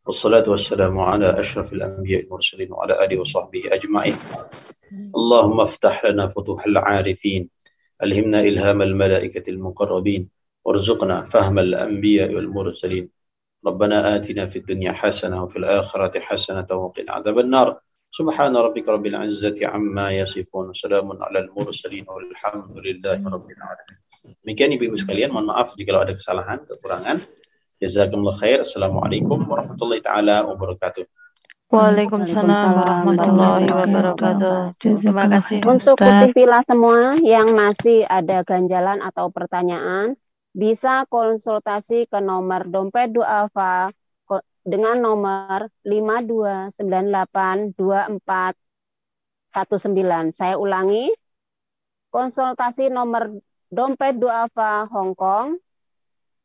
Wassalatu wassalamu ala asyrafil anbiya'i wal mursalin wa ala alihi wa sahbihi ajma'in. Allahumma iftah lana futuhal 'arifin. Alhimna ilhamal malaikatil muqarrabin. وارزقنا فهم الأنبياء والمرسلين Rabbana atina fid dunya hasanah wa fil akhirati hasanah wa qina adzaban nar. Subhana rabbika rabbil izzati amma yasifun. Salamun alal mursalin walhamdulillahi rabbil alamin. Demikian Ibu-ibu sekalian, mohon maaf jika ada kesalahan, kekurangan. Jazakumullah khair. Assalamualaikum warahmatullahi taala wabarakatuh. Waalaikumsalam warahmatullahi wabarakatuh. Terima kasih Untuk Ustaz. kutipilah semua yang masih ada ganjalan atau pertanyaan, bisa konsultasi ke nomor dompet duafa dengan nomor 52982419. Saya ulangi, konsultasi nomor dompet duafa Hong Kong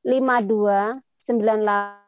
5298